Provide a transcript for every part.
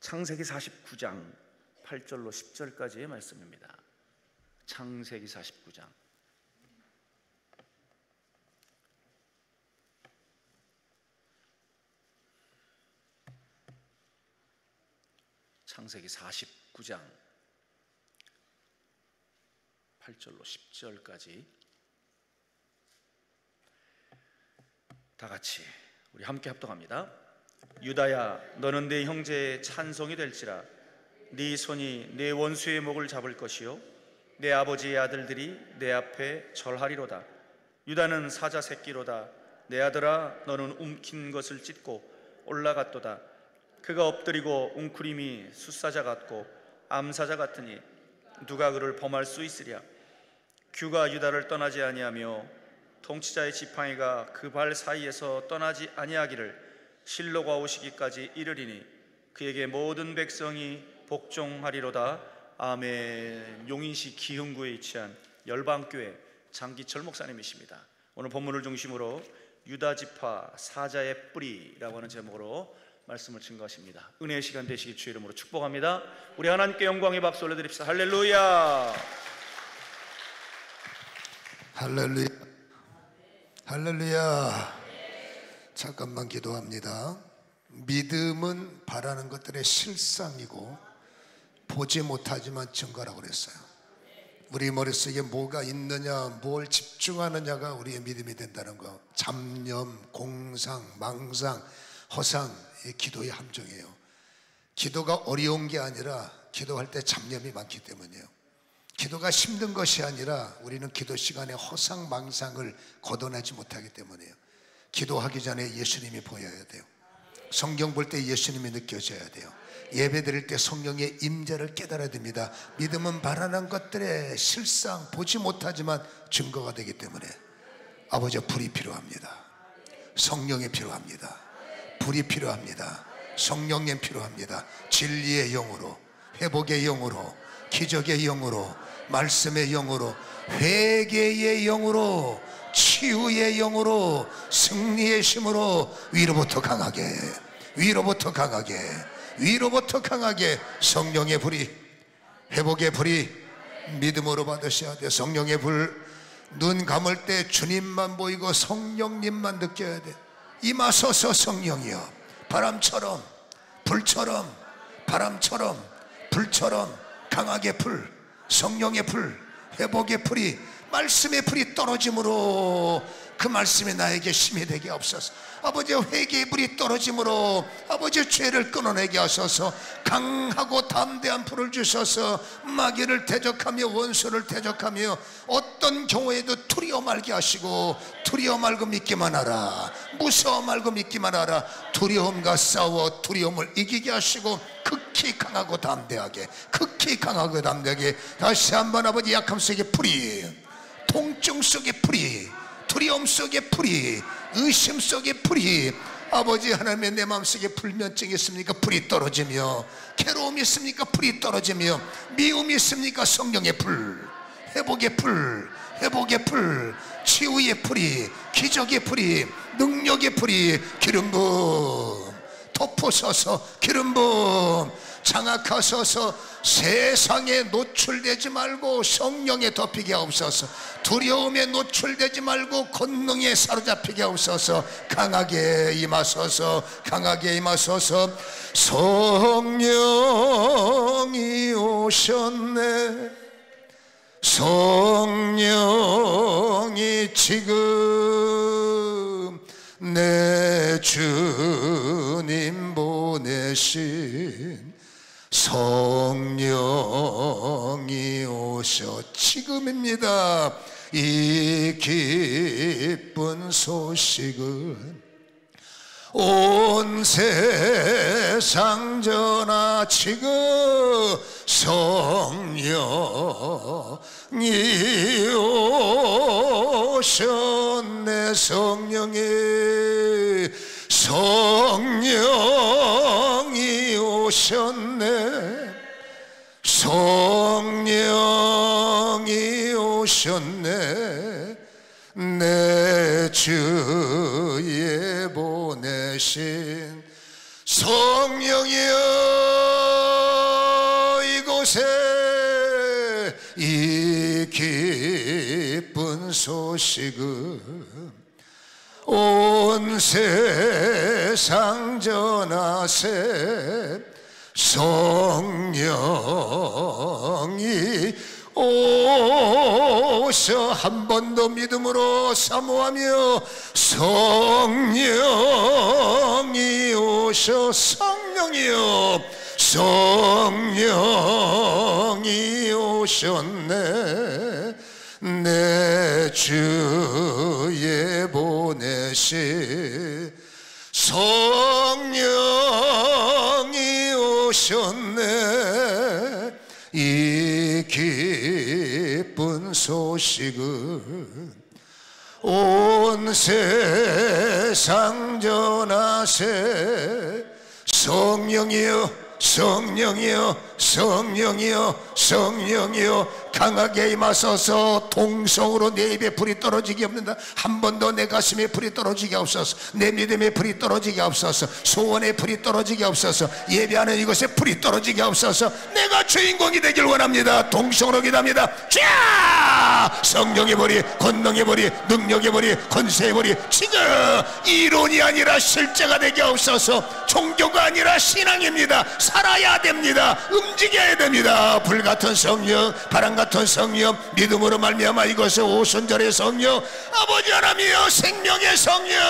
창세기 49장 8절로 10절까지의 말씀입니다. 창세기 49장. 창세기 49장 8절로 10절까지 다 같이 우리 함께 합독합니다. 유다야, 너는 내 형제의 찬송이 될지라. 네 손이 내 원수의 목을 잡을 것이요 내 아버지의 아들들이 내 앞에 절하리로다. 유다는 사자 새끼로다. 내 아들아, 너는 움킨 것을 찢고 올라갔도다. 그가 엎드리고 웅크림이 숫사자 같고 암사자 같으니 누가 그를 범할 수 있으랴. 규가 유다를 떠나지 아니하며 통치자의 지팡이가 그 발 사이에서 떠나지 아니하기를 실로가 오시기까지 이르리니 그에게 모든 백성이 복종하리로다. 아멘. 용인시 기흥구에 위치한 열방교회 장기철 목사님이십니다. 오늘 본문을 중심으로 유다지파 사자의 뿌리라고 하는 제목으로 말씀을 증거하십니다. 은혜의 시간 되시기 주의 이름으로 축복합니다. 우리 하나님께 영광의 박수 올려드립시다. 할렐루야. 할렐루야. 할렐루야. 잠깐만 기도합니다. 믿음은 바라는 것들의 실상이고 보지 못하지만 증거라고 그랬어요. 우리 머릿속에 뭐가 있느냐, 뭘 집중하느냐가 우리의 믿음이 된다는 거. 잡념, 공상, 망상, 허상, 이 기도의 함정이에요. 기도가 어려운 게 아니라 기도할 때 잡념이 많기 때문이에요. 기도가 힘든 것이 아니라 우리는 기도 시간에 허상, 망상을 걷어내지 못하기 때문이에요. 기도하기 전에 예수님이 보여야 돼요. 성경 볼 때 예수님이 느껴져야 돼요. 예배 드릴 때 성령의 임재를 깨달아야 됩니다. 믿음은 바라는 것들의 실상, 보지 못하지만 증거가 되기 때문에 아버지, 불이 필요합니다. 성령이 필요합니다. 불이 필요합니다. 성령님 필요합니다. 진리의 영으로, 회복의 영으로, 기적의 영으로, 말씀의 영으로, 회개의 영으로, 치유의 영으로, 승리의 힘으로 위로부터 강하게, 위로부터 강하게, 위로부터 강하게 성령의 불이, 회복의 불이 믿음으로 받으셔야 돼요. 성령의 불, 눈 감을 때 주님만 보이고 성령님만 느껴야 돼요. 임하소서 성령이여. 바람처럼, 불처럼, 바람처럼, 불처럼 강하게 불, 성령의 불, 회복의 불이, 말씀의 불이 떨어짐으로 그 말씀이 나에게 힘이 되게 하옵소서. 아버지, 회개의 불이 떨어짐으로 아버지 죄를 끊어내게 하소서. 강하고 담대한 불을 주셔서 마귀를 대적하며 원수를 대적하며 어떤 경우에도 두려워 말게 하시고, 두려워 말고 믿기만 하라, 무서워 말고 믿기만 하라. 두려움과 싸워 두려움을 이기게 하시고 극히 강하고 담대하게, 극히 강하고 담대하게. 다시 한번 아버지, 약함 속의 불이, 통증 속의 불이, 두려움 속의 불이, 의심 속의 불이, 아버지 하나님의 내 마음속에 불면증이 있습니까? 불이 떨어지며, 괴로움이 있습니까? 불이 떨어지며, 미움이 있습니까? 성령의 불, 회복의 불, 회복의 불, 치유의 불이, 기적의 불이, 능력의 불이, 기름부음 덮으소서. 기름부음 장악하소서. 세상에 노출되지 말고 성령에 덮이게 하옵소서. 두려움에 노출되지 말고 권능에 사로잡히게 하옵소서. 강하게 임하소서. 강하게 임하소서. 성령이 오셨네. 성령이 지금 내 주님 보내신 성령이 오셔. 지금입니다. 이 기쁜 소식은 온 세상 전하. 지금 성령이 오셨네. 성령이 오셨네. 성령이 오셨네. 내 주에 보내신 성령이여. 이 기쁜 소식은 온 세상 전하세. 성령이 오셔. 한 번 더 믿음으로 사모하며 성령이 오셔. 성령이여, 성령이 오셨네. 내 주에 보내시 성령이 오셨네. 이 기쁜 소식은 온 세상 전하세. 성령이여, 성령이여, 성령이여, 성령이여, 강하게 임하소서. 동성으로 내 입에 불이 떨어지게 없는다. 한 번 더 내 가슴에 불이 떨어지게 없어서, 내 믿음에 불이 떨어지게 없어서, 소원에 불이 떨어지게 없어서, 예배하는 이곳에 불이 떨어지게 없어서, 내가 주인공이 되길 원합니다. 동성으로 기도합니다. 자, 성령의 불이, 권능의 불이, 능력의 불이, 권세의 불이 지금 이론이 아니라 실제가 되게 없어서. 종교가 아니라 신앙입니다. 살아야 됩니다. 움직여야 됩니다. 불같은 성령, 바람같은 성령, 믿음으로 말미암아 이것을 오순절의 성령, 아버지 하나님이여, 생명의 성령,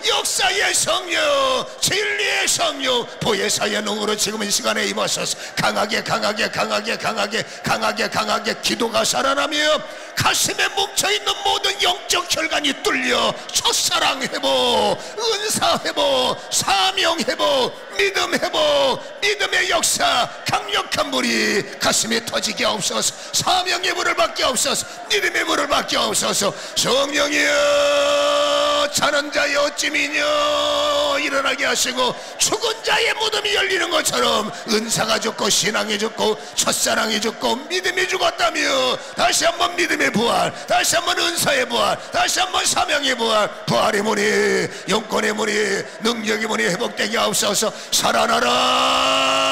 역사의 성령, 진리의 성령, 보혜사의 능으로 지금 이 시간에 임하소서. 강하게 강하게 강하게 강하게 강하게 강하게 기도가 살아나며 가슴에 뭉쳐있는 모든 영적 혈관이 뚫려 첫사랑 회복, 은사 회복, 사명 회복, 믿음 회복, 믿음의 역사, 강력한 불이 가슴에 터지게 없어서, 사명의 불을 받게 없어서, 믿음의 불을 받게 없어서. 성령이여, 자는 자의 어찌미뇨 일어나게 하시고, 죽은 자의 무덤이 열리는 것처럼 은사가 죽고 신앙이 죽고 첫사랑이 죽고 믿음이 죽었다며, 다시 한번 믿음의 부활, 다시 한번 은사의 부활, 다시 한번 사명의 부활, 부활의 문이, 영권의 문이, 능력의 문이 회복되게 하옵소서. 살아나라.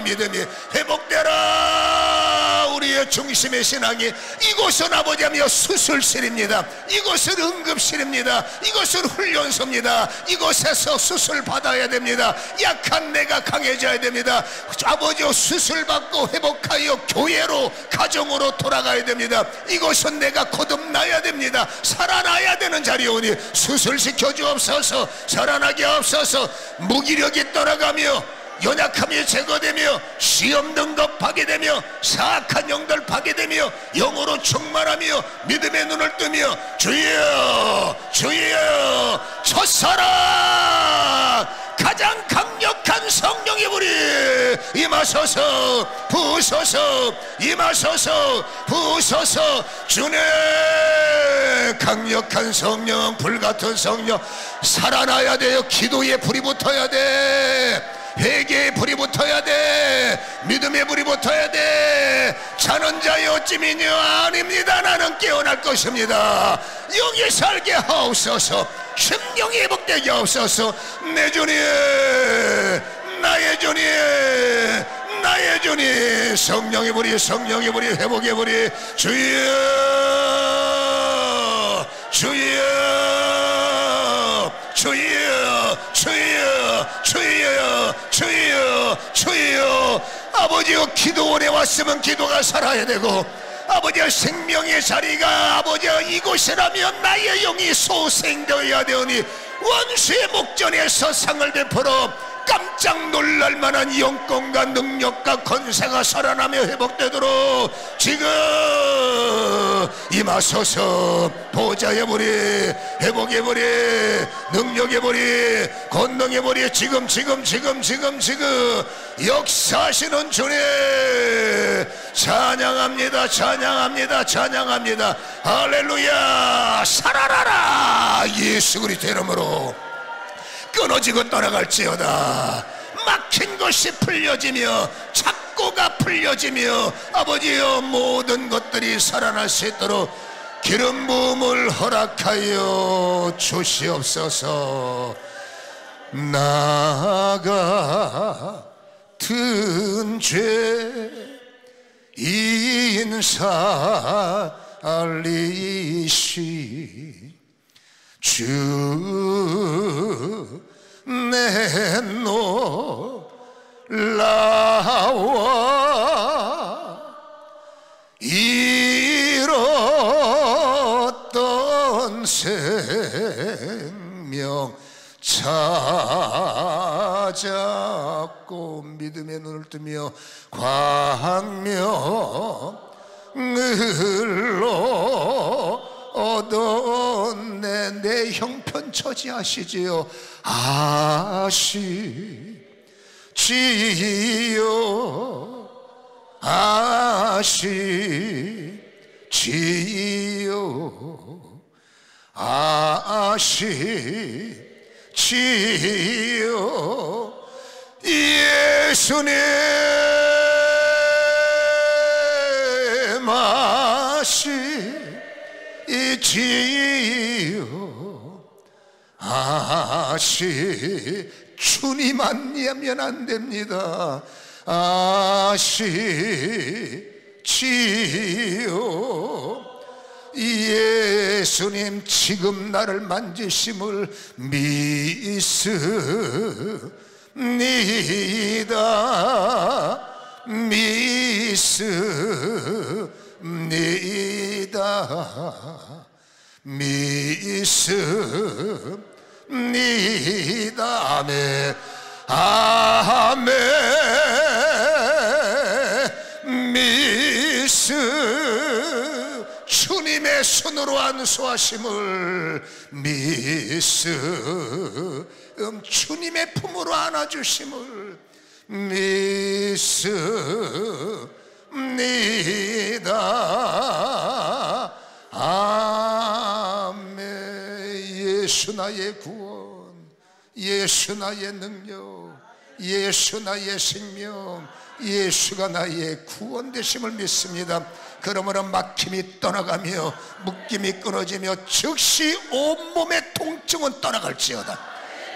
믿음이 회복되라. 우리의 중심의 신앙이, 이곳은 아버지하며 수술실입니다. 이곳은 응급실입니다. 이곳은 훈련소입니다. 이곳에서 수술 받아야 됩니다. 약한 내가 강해져야 됩니다. 아버지여, 수술 받고 회복하여 교회로, 가정으로 돌아가야 됩니다. 이곳은 내가 거듭나야 됩니다. 살아나야 되는 자리오니 수술시켜 주옵소서. 살아나게 하옵소서. 무기력이 떠나가며 연약함이 제거되며 시험 등급 파괴되며 사악한 영들 파괴되며 영으로 충만하며 믿음의 눈을 뜨며 주여, 주여, 첫사랑, 가장 강력한 성령의 불이 임하소서. 부으소서. 임하소서. 부으소서. 주님, 강력한 성령, 불같은 성령 살아나야 돼요. 기도에 불이 붙어야 돼. 회개의 불이 붙어야 돼. 믿음의 불이 붙어야 돼. 자는 자의 어찌미뇨 아닙니다. 나는 깨어날 것입니다. 영이 살게 하옵소서. 심령이 회복되게 하옵소서. 내 주님, 나의 주님, 나의 주님. 성령의 불이, 성령의 불이, 회복의 불이. 주여, 주여, 주여, 주여, 주여, 주여, 주여. 아버지여, 기도원에 왔으면 기도가 살아야 되고, 아버지여, 생명의 자리가 아버지여 이곳이라면 나의 영이 소생되어야 되오니, 원수의 목전에서 상을 베풀어 깜짝 놀랄 만한 영권과 능력과 권세가 살아나며 회복되도록 지금 임하소서. 보좌의 불이, 회복의 불이, 능력의 불이, 권능의 불이 지금 역사하시는 주님 찬양합니다. 찬양합니다. 찬양합니다. 할렐루야. 살아나라. 예수 그리스도의 이름으로. 끊어지고 떠나갈지어다. 막힌 것이 풀려지며 착고가 풀려지며 아버지여, 모든 것들이 살아날 수 있도록 기름 부음을 허락하여 주시옵소서. 나 같은 죄 인살리시 주 내 놀라워 잃었던 생명 찾았고 믿음의 눈을 뜨며 광명을로 얻었네. 내 형편 처지하시지요. 아시지요. 아시지요. 아시지요. 예수님 아시지요. 주님 아니면 안 됩니다. 아시지요. 예수님 지금 나를 만지심을 믿습니다. 믿습니다. 아멘. 아멘. 주님의 손으로 안수하심을 주님의 품으로 안아주심을 믿습니다. 아멘. 예수 나의 구원, 예수 나의 능력, 예수 나의 생명, 예수가 나의 구원 되심을 믿습니다. 그러므로 막힘이 떠나가며 묶임이 끊어지며 즉시 온몸의 통증은 떠나갈지어다.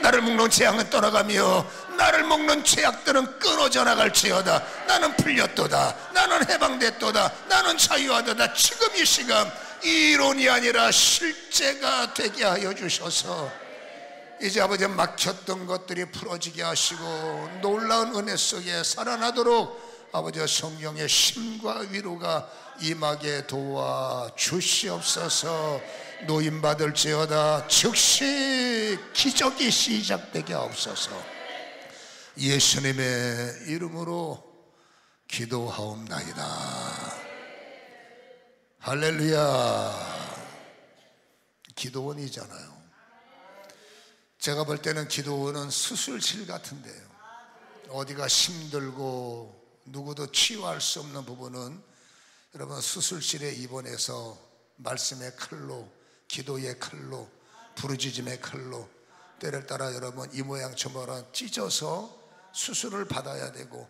나를 묶는 재앙은 떠나가며 나를 묶는 죄악들은 끊어져 나갈지어다. 나는 풀렸도다. 나는 해방됐도다. 나는 자유하도다. 지금 이 시간 이론이 아니라 실제가 되게 하여 주셔서 이제 아버지 막혔던 것들이 풀어지게 하시고 놀라운 은혜 속에 살아나도록 아버지 성령의 힘과 위로가 임하게 도와 주시옵소서. 노임받을지어다 즉시 기적이 시작되게 하옵소서. 예수님의 이름으로 기도하옵나이다. 할렐루야. 기도원이잖아요. 제가 볼 때는 기도원은 수술실 같은데요. 어디가 힘들고 누구도 치유할 수 없는 부분은 여러분 수술실에 입원해서 말씀의 칼로, 기도의 칼로, 부르짖음의 칼로 때를 따라 여러분 이 모양 저 모양 찢어서 수술을 받아야 되고,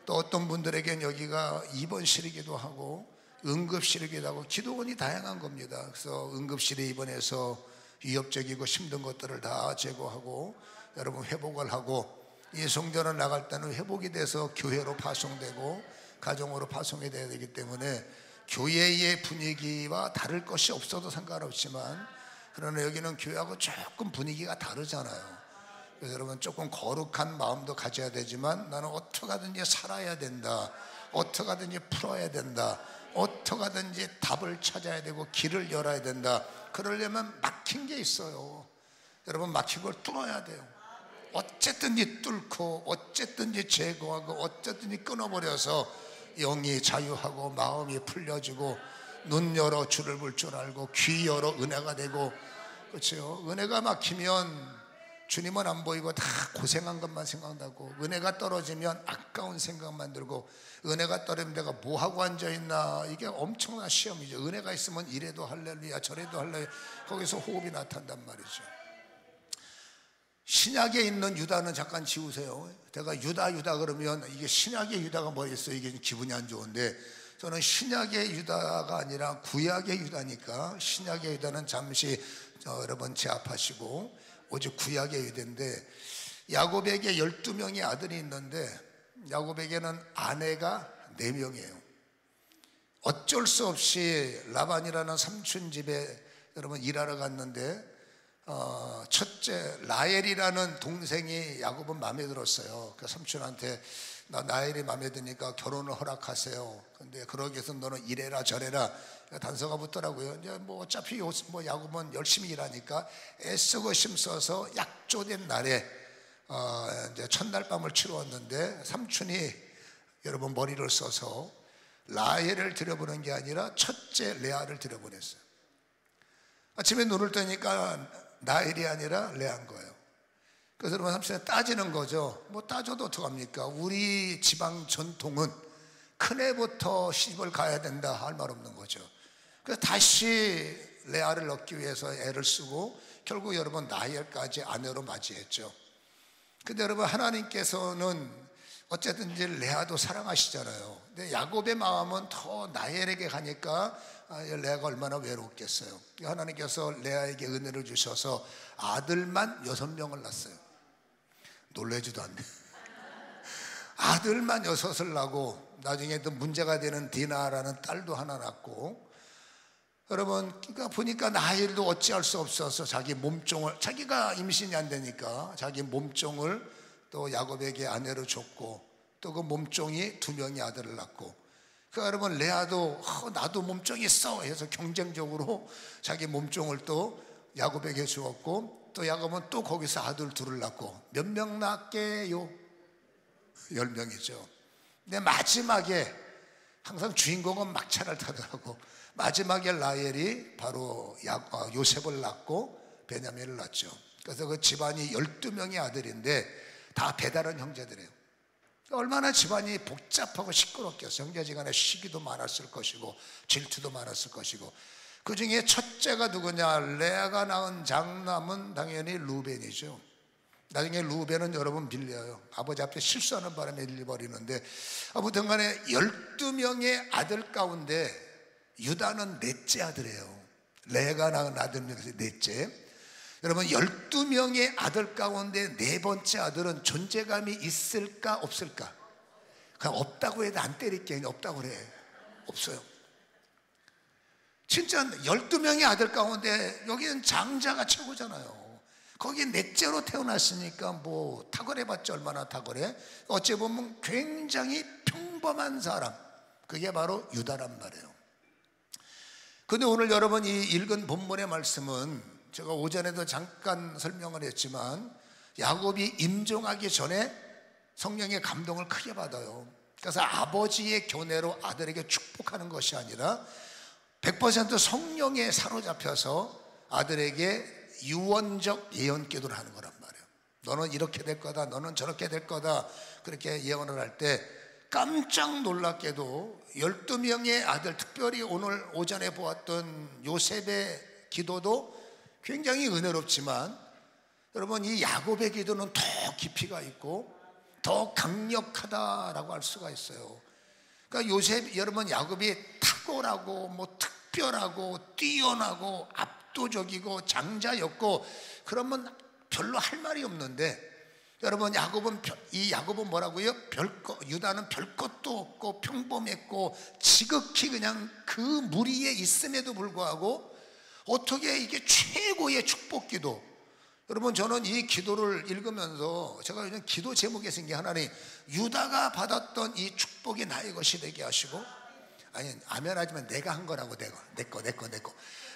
또 어떤 분들에겐 여기가 입원실이기도 하고 응급실이기도 하고 기도원이 다양한 겁니다. 그래서 응급실에 입원해서 위협적이고 힘든 것들을 다 제거하고 여러분 회복을 하고, 예송전을 나갈 때는 회복이 돼서 교회로 파송되고 가정으로 파송이 돼야 되기 때문에 교회의 분위기와 다를 것이 없어도 상관없지만, 그러나 여기는 교회하고 조금 분위기가 다르잖아요. 그래서 여러분 조금 거룩한 마음도 가져야 되지만 나는 어떻게 하든지 살아야 된다, 어떻게 하든지 풀어야 된다, 어떻게 하든지 답을 찾아야 되고 길을 열어야 된다. 그러려면 막힌 게 있어요. 여러분 막힌 걸 뚫어야 돼요. 어쨌든지 뚫고 어쨌든지 제거하고 어쨌든지 끊어버려서 영이 자유하고 마음이 풀려지고 눈 열어 주를 볼 줄 알고 귀 열어 은혜가 되고, 그렇죠? 은혜가 막히면 주님은 안 보이고 다 고생한 것만 생각나고, 은혜가 떨어지면 아까운 생각만 들고, 은혜가 떨어지면 내가 뭐하고 앉아있나, 이게 엄청난 시험이죠. 은혜가 있으면 이래도 할렐루야 저래도 할렐루야, 거기서 호흡이 나타난단 말이죠. 신약에 있는 유다는 잠깐 지우세요. 제가 유다 그러면 이게 신약의 유다가 뭐였어요? 이게 기분이 안 좋은데, 저는 신약의 유다가 아니라 구약의 유다니까 신약의 유다는 잠시 여러분 제압하시고 오직 구약의 유다인데, 야곱에게 12명의 아들이 있는데 야곱에게는 아내가 4명이에요. 어쩔 수 없이 라반이라는 삼촌 집에 여러분 일하러 갔는데 첫째 라헬이라는 동생이 야곱은 마음에 들었어요. 그 삼촌한테 나 라헬이 마음에 드니까 결혼을 허락하세요. 근데 그러기 위해서 너는 이래라 저래라 단서가 붙더라고요. 이제 뭐 어차피 뭐 야곱은 열심히 일하니까 애쓰고 힘써서 약조된 날에 이제 첫날 밤을 치루었는데 삼촌이 여러분 머리를 써서 라헬을 들여보낸 게 아니라 첫째 레아를 들여보냈어요. 아침에 눈을 뜨니까 라헬이 아니라 레아인 거예요. 그래서 여러분 삼촌이 따지는 거죠. 뭐 따져도 어떡합니까? 우리 지방 전통은 큰애부터 시집을 가야 된다 할 말 없는 거죠. 그래서 다시 레아를 얻기 위해서 애를 쓰고 결국 여러분 라헬까지 아내로 맞이했죠. 근데 여러분 하나님께서는 어쨌든지 레아도 사랑하시잖아요. 근데 야곱의 마음은 더 라헬에게 가니까 레아가 얼마나 외롭겠어요. 하나님께서 레아에게 은혜를 주셔서 아들만 6명을 낳았어요. 놀라지도 않네. 아들만 6을 낳고 나중에 또 문제가 되는 디나라는 딸도 하나 낳고, 여러분 그러니까 보니까 라헬도 어찌할 수 없어서 자기 몸종을, 자기가 임신이 안 되니까 자기 몸종을 또 야곱에게 아내로 줬고, 또 그 몸종이 2명의 아들을 낳고, 그 여러분 레아도 나도 몸종이 있어 해서 경쟁적으로 자기 몸종을 또 야곱에게 주었고, 또 야곱은 또 거기서 아들 2을 낳고 몇 명 낳게요? 10명이죠. 근데 마지막에 항상 주인공은 막차를 타더라고. 마지막에 라헬이 바로 요셉을 낳고 베냐민을 낳죠. 그래서 그 집안이 12명의 아들인데 다 배다른 형제들이에요. 얼마나 집안이 복잡하고 시끄럽겠어요. 형제지간에 시기도 많았을 것이고 질투도 많았을 것이고. 그 중에 첫째가 누구냐? 레아가 낳은 장남은 당연히 루벤이죠. 나중에 루벤은 여러분 밀려요. 아버지 앞에 실수하는 바람에 밀려버리는데, 아무튼 간에 12명의 아들 가운데 유다는 넷째 아들이에요. 레아가 낳은 아들 중에서 넷째. 여러분 12명의 아들 가운데 네 번째 아들은 존재감이 있을까 없을까? 그냥 없다고 해도 안 때릴게. 없다고 그래. 없어요. 진짜 12명의 아들 가운데 여기는 장자가 최고잖아요. 거기 넷째로 태어났으니까 뭐 탁월해봤자 얼마나 탁월해. 어찌 보면 굉장히 평범한 사람, 그게 바로 유다란 말이에요. 근데 오늘 여러분 이 읽은 본문의 말씀은 제가 오전에도 잠깐 설명을 했지만 야곱이 임종하기 전에 성령의 감동을 크게 받아요. 그래서 아버지의 교내로 아들에게 축복하는 것이 아니라 100% 성령에 사로잡혀서 아들에게 유언적 예언 기도를 하는 거란 말이에요. 너는 이렇게 될 거다, 너는 저렇게 될 거다, 그렇게 예언을 할 때 깜짝 놀랍게도 12명의 아들, 특별히 오늘 오전에 보았던 요셉의 기도도 굉장히 은혜롭지만 여러분 이 야곱의 기도는 더 깊이가 있고 더 강력하다라고 할 수가 있어요. 그러니까 요셉, 여러분 야곱이 탁월하고 뭐 특별하고 뛰어나고 압도적이고 장자였고 그러면 별로 할 말이 없는데, 여러분 야곱은 뭐라고요? 유다는 별 것도 없고 평범했고 지극히 그냥 그 무리에 있음에도 불구하고 어떻게 이게 최고의 축복 기도. 여러분 저는 이 기도를 읽으면서 제가 요즘 기도 제목에 쓴 게 하나님, 유다가 받았던 이 축복이 나의 것이 되게 하시고, 아니 아멘 하지만 내가 한 거라고, 내 거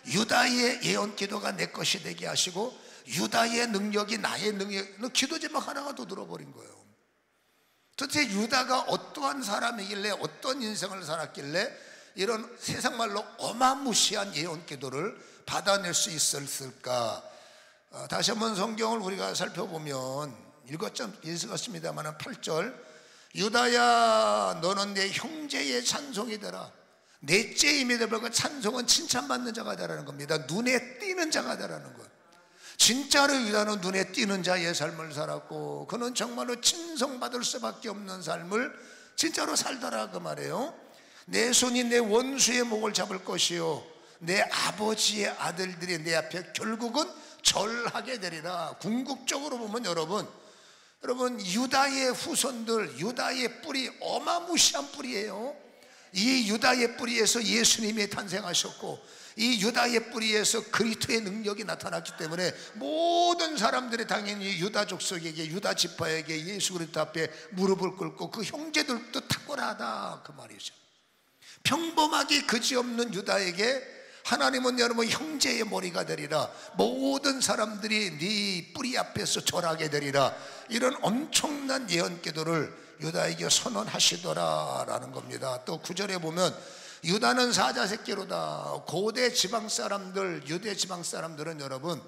유다의 예언 기도가 내 것이 되게 하시고 유다의 능력이 나의 능력. 기도 제목 하나가 더 들어버린 거예요. 도대체 유다가 어떠한 사람이길래 어떤 인생을 살았길래 이런 세상 말로 어마무시한 예언 기도를 받아낼 수 있었을까? 다시 한번 성경을 우리가 살펴보면 읽었습니다만 8절, 유다야 너는 내 형제의 찬송이 되라. 넷째임이 되고 찬송은 칭찬받는 자가 되라는 겁니다. 눈에 띄는 자가 되라는 것. 진짜로 유다는 눈에 띄는 자의 삶을 살았고 그는 정말로 칭송받을 수밖에 없는 삶을 진짜로 살더라 그 말이에요. 내 손이 내 원수의 목을 잡을 것이요 내 아버지의 아들들이 내 앞에 결국은 절하게 되리라. 궁극적으로 보면 여러분 유다의 후손들, 유다의 뿌리 어마무시한 뿌리예요. 이 유다의 뿌리에서 예수님이 탄생하셨고 이 유다의 뿌리에서 그리스도의 능력이 나타났기 때문에 모든 사람들이 당연히 유다 족속에게, 유다 지파에게 예수 그리스도 앞에 무릎을 꿇고 그 형제들도 탁월하다 그 말이죠. 평범하게 그지없는 유다에게 하나님은 여러분 형제의 머리가 되리라, 모든 사람들이 네 뿌리 앞에서 절하게 되리라, 이런 엄청난 예언 기도를 유다에게 선언하시더라라는 겁니다. 또 9절에 보면 유다는 사자 새끼로다. 고대 지방 사람들, 유대 지방 사람들은 여러분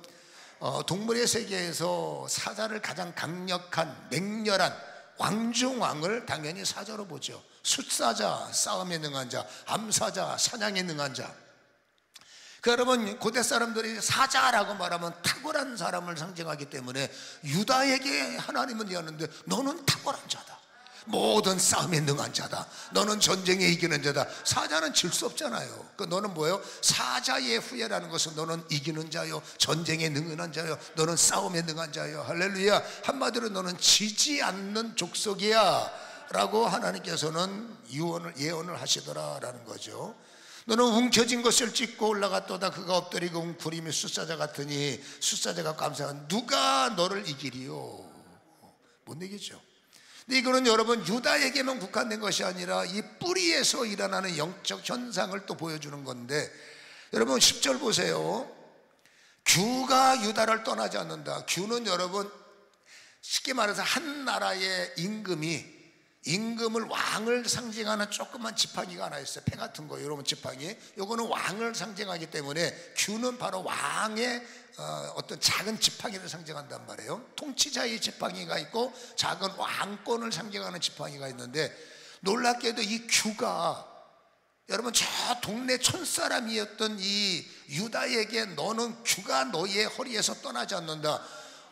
동물의 세계에서 사자를 가장 강력한 맹렬한 왕중왕을 당연히 사자로 보죠. 숫사자, 싸움에 능한 자, 암사자, 사냥에 능한 자. 여러분 고대 사람들이 사자라고 말하면 탁월한 사람을 상징하기 때문에 유다에게 하나님은 얘기하는데 너는 탁월한 자다, 모든 싸움에 능한 자다, 너는 전쟁에 이기는 자다. 사자는 질 수 없잖아요. 너는 뭐예요? 사자의 후예라는 것은 너는 이기는 자요, 전쟁에 능한 자요, 너는 싸움에 능한 자요. 할렐루야. 한마디로 너는 지지 않는 족속이야 라고 하나님께서는 예언을 하시더라라는 거죠. 너는 움켜진 것을 찢고 올라갔도다. 그가 엎드리고 웅크림이 숫사자 같으니 숫사자가 감사한 누가 너를 이기리요? 못 이기죠. 근데 이거는 여러분 유다에게만 국한된 것이 아니라 이 뿌리에서 일어나는 영적 현상을 또 보여주는 건데, 여러분 10절 보세요. 규가 유다를 떠나지 않는다. 규는 여러분 쉽게 말해서 한 나라의 임금을 왕을 상징하는 조그만 지팡이가 하나 있어요. 패 같은 거, 여러분 지팡이. 요거는 왕을 상징하기 때문에 규는 바로 왕의 어떤 작은 지팡이를 상징한단 말이에요. 통치자의 지팡이가 있고 작은 왕권을 상징하는 지팡이가 있는데, 놀랍게도 이 규가 여러분 저 동네 촌사람이었던 이 유다에게 너는 규가 너의 허리에서 떠나지 않는다.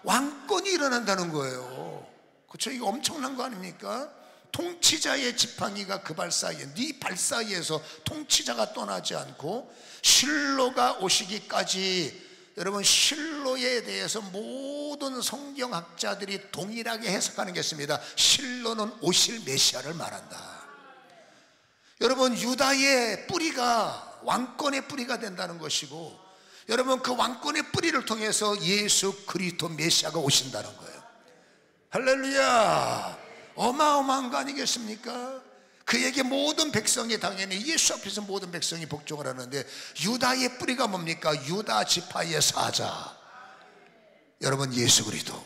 왕권이 일어난다는 거예요. 그렇죠? 이거 엄청난 거 아닙니까? 통치자의 지팡이가 그 발 사이에, 네 발 사이에서 통치자가 떠나지 않고 실로가 오시기까지. 여러분 실로에 대해서 모든 성경학자들이 동일하게 해석하는 게 있습니다. 실로는 오실 메시아를 말한다. 여러분 유다의 뿌리가 왕권의 뿌리가 된다는 것이고, 여러분 그 왕권의 뿌리를 통해서 예수 그리스도 메시아가 오신다는 거예요. 할렐루야. 어마어마한 거 아니겠습니까? 그에게 모든 백성이 당연히 예수 앞에서 모든 백성이 복종을 하는데, 유다의 뿌리가 뭡니까? 유다 지파의 사자, 여러분 예수 그리스도.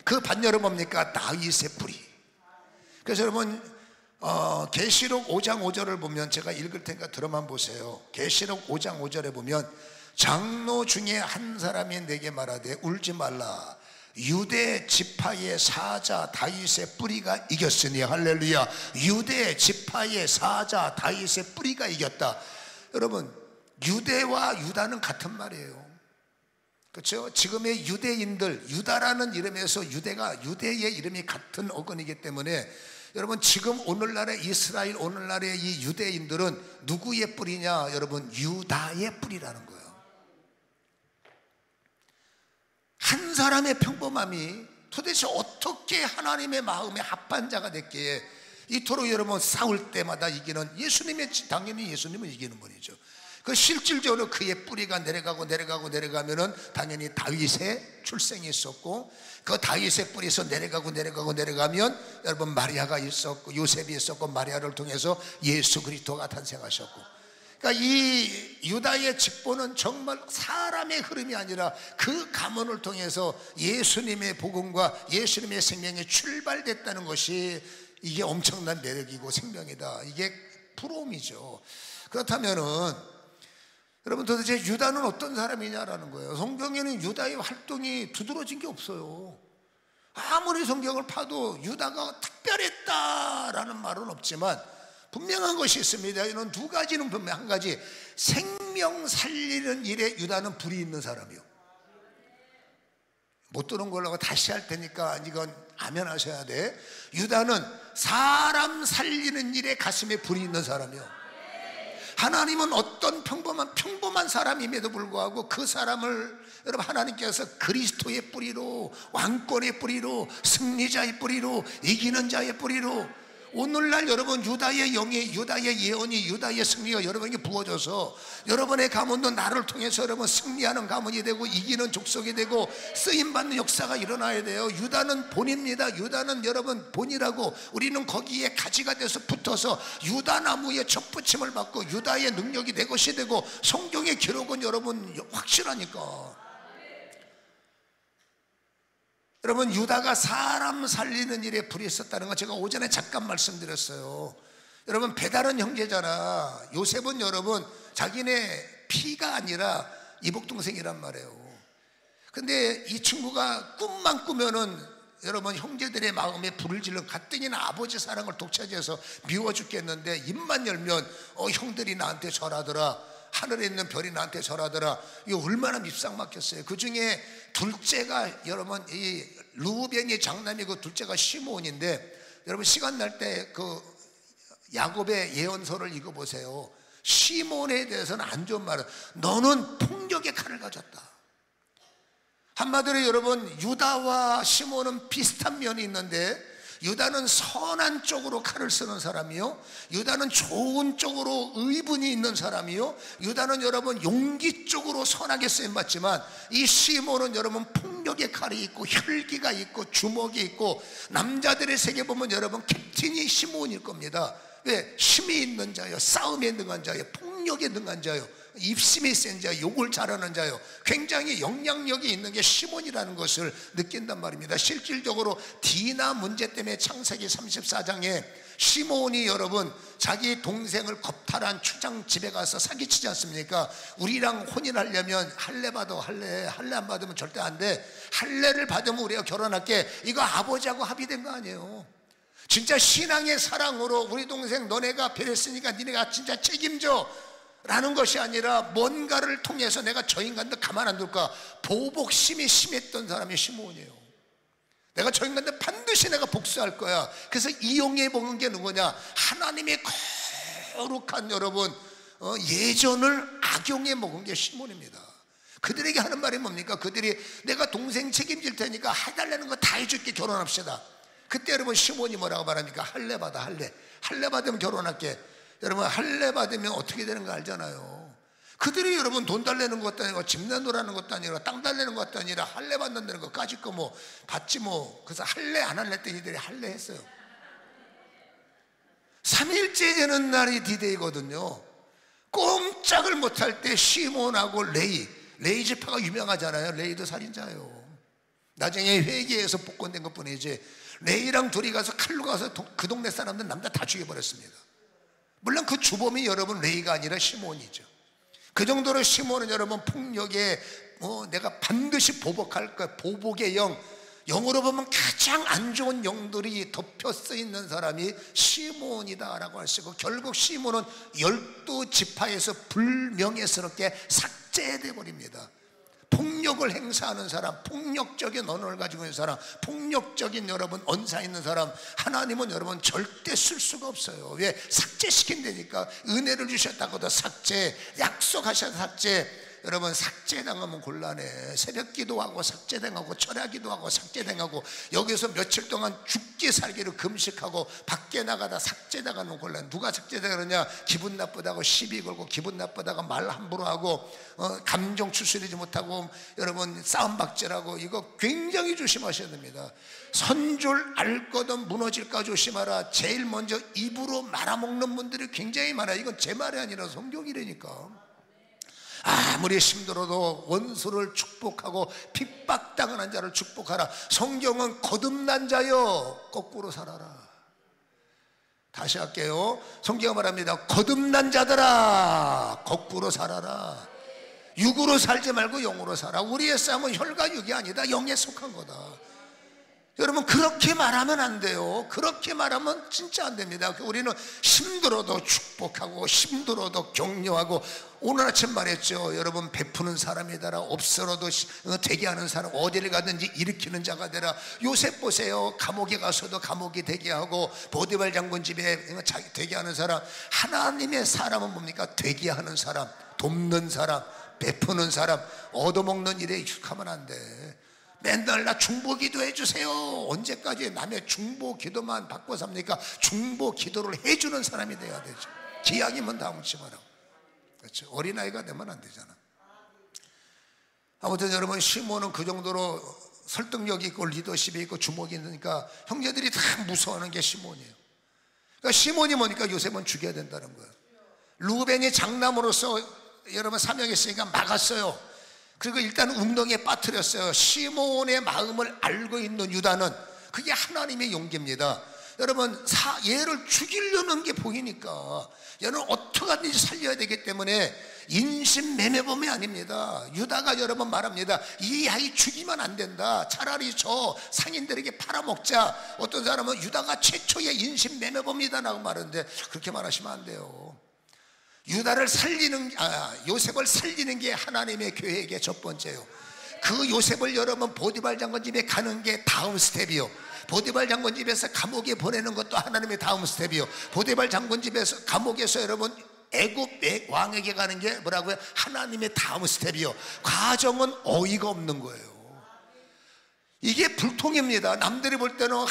그 반열은 뭡니까? 다윗의 뿌리. 그래서 여러분 계시록 5장 5절을 보면, 제가 읽을 테니까 들어만 보세요. 계시록 5장 5절에 보면 장로 중에 한 사람이 내게 말하되 울지 말라, 유대 지파의 사자 다윗의 뿌리가 이겼으니. 할렐루야. 유대 지파의 사자 다윗의 뿌리가 이겼다. 여러분 유대와 유다는 같은 말이에요. 그렇죠? 지금의 유대인들, 유다라는 이름에서 유대의 이름이 같은 어근이기 때문에 여러분 지금 오늘날의 이스라엘, 오늘날의 이 유대인들은 누구의 뿌리냐? 여러분 유다의 뿌리라는 거예요. 한 사람의 평범함이 도대체 어떻게 하나님의 마음에 합한 자가 됐기에 이토록 여러분 싸울 때마다 이기는, 당연히 예수님은 이기는 분이죠. 그 실질적으로 그의 뿌리가 내려가면은 당연히 다윗의 출생이 있었고, 그 다윗의 뿌리에서 내려가면 여러분 마리아가 있었고 요셉이 있었고, 마리아를 통해서 예수 그리스도가 탄생하셨고. 그러니까 이 유다의 직보는 정말 사람의 흐름이 아니라 그 가문을 통해서 예수님의 복음과 예수님의 생명이 출발됐다는 것이, 이게 엄청난 매력이고 생명이다. 이게 부러움이죠. 그렇다면은 여러분 도대체 유다는 어떤 사람이냐라는 거예요. 성경에는 유다의 활동이 두드러진 게 없어요. 아무리 성경을 파도 유다가 특별했다라는 말은 없지만 분명한 것이 있습니다. 이는 두 가지는 분명. 한 가지, 생명 살리는 일에 유다는 불이 있는 사람이요. 못 들은 걸로 다시 할 테니까 이건 아멘 하셔야 돼. 유다는 사람 살리는 일에 가슴에 불이 있는 사람이요. 하나님은 어떤 평범한 사람임에도 불구하고 그 사람을 여러분 하나님께서 그리스도의 뿌리로, 왕권의 뿌리로, 승리자의 뿌리로, 이기는 자의 뿌리로, 오늘날 여러분 유다의 영이, 유다의 예언이, 유다의 승리가 여러분에게 부어져서 여러분의 가문도 나를 통해서 여러분 승리하는 가문이 되고 이기는 족속이 되고 쓰임받는 역사가 일어나야 돼요. 유다는 본입니다. 유다는 여러분 본이라고, 우리는 거기에 가지가 돼서 붙어서 유다 나무에 접붙임을 받고 유다의 능력이 내 것이 되고, 성경의 기록은 여러분 확실하니까. 여러분, 유다가 사람 살리는 일에 불이 있었다는 거 제가 오전에 잠깐 말씀드렸어요. 여러분, 배다른 형제잖아. 요셉은 여러분 자기네 피가 아니라 이복동생이란 말이에요. 근데 이 친구가 꿈만 꾸면은 여러분 형제들의 마음에 불을 질러 갔더니는 아버지 사랑을 독차지해서 미워 죽겠는데, 입만 열면 형들이 나한테 절하더라, 하늘에 있는 별이 나한테 절하더라. 이거 얼마나 밉상 막혔어요. 그 중에 둘째가 여러분 이 루벤의 장남이고 둘째가 시므온인데, 여러분 시간 날 때 그 야곱의 예언서를 읽어보세요. 시므온에 대해서는 안 좋은 말은, 너는 폭력의 칼을 가졌다. 한마디로 여러분 유다와 시므온은 비슷한 면이 있는데, 유다는 선한 쪽으로 칼을 쓰는 사람이요, 유다는 좋은 쪽으로 의분이 있는 사람이요, 유다는 여러분 용기 쪽으로 선하게 쓰임받지만, 이 시므온은 여러분 폭력의 칼이 있고 혈기가 있고 주먹이 있고, 남자들의 세계 보면 여러분 캡틴이 시므온일 겁니다. 왜? 힘이 있는 자요, 싸움에 능한 자요, 폭력에 능한 자요, 입심이 센 자요, 욕을 잘하는 자요, 굉장히 영향력이 있는 게 시몬이라는 것을 느낀단 말입니다. 실질적으로 디나 문제 때문에 창세기 34장에 시몬이 여러분 자기 동생을 겁탈한 추장 집에 가서 사기치지 않습니까? 우리랑 혼인하려면 할례 받아. 할례 안 받으면 절대 안 돼. 할례를 받으면 우리가 결혼할게. 이거 아버지하고 합의된 거 아니에요. 진짜 신앙의 사랑으로 우리 동생 너네가 배렸으니까 니네가 진짜 책임져 라는 것이 아니라, 뭔가를 통해서 내가 저 인간들 가만 안 둘까, 보복심이 심했던 사람이 시므온이에요. 내가 저 인간들 반드시 내가 복수할 거야. 그래서 이용해 먹은 게 누구냐? 하나님의 거룩한 여러분 예전을 악용해 먹은 게 시므온입니다. 그들에게 하는 말이 뭡니까? 그들이 내가 동생 책임질 테니까 해달라는 거 다 해줄게, 결혼합시다. 그때 여러분 시므온이 뭐라고 말합니까? 할례 받아. 할례 받으면 결혼할게. 여러분 할례 받으면 어떻게 되는 거 알잖아요. 그들이 여러분 돈 달래는 것도 아니고 집 내놓으라는 것도 아니라 땅 달래는 것도 아니라 할례 받는다는 것까지 거 뭐 받지 뭐. 그래서 할례 안 할래 때 이들이 할례 했어요. 3일째 되는 날이 디데이거든요. 꼼짝을 못할 때 시몬하고 레이 지파가 유명하잖아요. 레이도 살인자예요. 나중에 회개해서 복권된 것뿐이지, 레이랑 둘이 가서 칼로 가서 그 동네 사람들 남자 다 죽여버렸습니다. 물론 그 주범이 여러분 레이가 아니라 시몬이죠. 그 정도로 시몬은 여러분 폭력에 내가 반드시 보복할 거야. 보복의 영으로 보면 가장 안 좋은 영들이 덮여 쓰이는 사람이 시몬이다라고 할 수 있고, 결국 시몬은 12지파에서 불명예스럽게 삭제돼 버립니다. 폭력을 행사하는 사람, 폭력적인 언어를 가지고 있는 사람, 폭력적인 여러분 언사 있는 사람, 하나님은 여러분 절대 쓸 수가 없어요. 왜? 삭제시킨다니까. 은혜를 주셨다고도 삭제, 약속하셔서 삭제. 여러분 삭제당하면 곤란해. 새벽 기도하고 삭제당하고 철야 기도하고 삭제당하고, 여기서 며칠 동안 죽기 살기를 금식하고 밖에 나가다 삭제당하는 곤란. 누가 삭제당하느냐? 기분 나쁘다고 시비 걸고, 기분 나쁘다고 말 함부로 하고, 감정 추스리지 못하고 여러분 싸움박질하고, 이거 굉장히 조심하셔야 됩니다. 선줄 알거든 무너질까 조심하라. 제일 먼저 입으로 말아먹는 분들이 굉장히 많아요. 이건 제 말이 아니라 성경이라니까. 아무리 힘들어도 원수를 축복하고 핍박당하는 자를 축복하라. 성경은 거듭난 자여 거꾸로 살아라. 다시 할게요. 성경은 말합니다. 거듭난 자들아 거꾸로 살아라. 육으로 살지 말고 영으로 살아. 우리의 싸움은 혈과 육이 아니다, 영에 속한 거다. 여러분 그렇게 말하면 안 돼요. 그렇게 말하면 진짜 안 됩니다. 우리는 힘들어도 축복하고 힘들어도 격려하고, 오늘 아침 말했죠. 여러분 베푸는 사람이 되라. 없어도 되게 하는 사람, 어디를 가든지 일으키는 자가 되라. 요셉 보세요. 감옥에 가서도 감옥에 되게 하고, 보디발 장군 집에 되게 하는 사람. 하나님의 사람은 뭡니까? 되게 하는 사람, 돕는 사람, 베푸는 사람. 얻어먹는 일에 익숙하면 안 돼. 맨날 나 중보 기도해 주세요. 언제까지 남의 중보 기도만 받고 삽니까? 중보 기도를 해주는 사람이 돼야 되죠. 기왕이면 다음 치마라고. 그렇죠. 어린아이가 되면 안 되잖아. 아무튼 여러분, 시몬은 그 정도로 설득력이 있고 리더십이 있고 주목이 있으니까 형제들이 다 무서워하는 게 시몬이에요. 그러니까 시몬이 뭐니까 요셉은 죽여야 된다는 거예요. 루벤이 장남으로서 여러분 사명했으니까 막았어요. 그리고 일단 웅덩이에 빠뜨렸어요. 시몬의 마음을 알고 있는 유다는, 그게 하나님의 용기입니다. 여러분, 얘를 죽이려는 게 보이니까 얘는 어떻게 하든지 살려야 되기 때문에 인신매매범이 아닙니다. 유다가 여러분 말합니다. 이 아이 죽이면 안 된다. 차라리 저 상인들에게 팔아먹자. 어떤 사람은 유다가 최초의 인신매매범이다라고 말하는데, 그렇게 말하시면 안 돼요. 유다를 요셉을 살리는 게 하나님의 계획의 첫 번째요. 그 요셉을 여러분 보디발 장군 집에 가는 게 다음 스텝이요. 보디발 장군 집에서 감옥에 보내는 것도 하나님의 다음 스텝이요. 보디발 장군 집에서 감옥에서 여러분 애굽 왕에게 가는 게 뭐라고요? 하나님의 다음 스텝이요. 과정은 어이가 없는 거예요. 이게 불통입니다. 남들이 볼 때는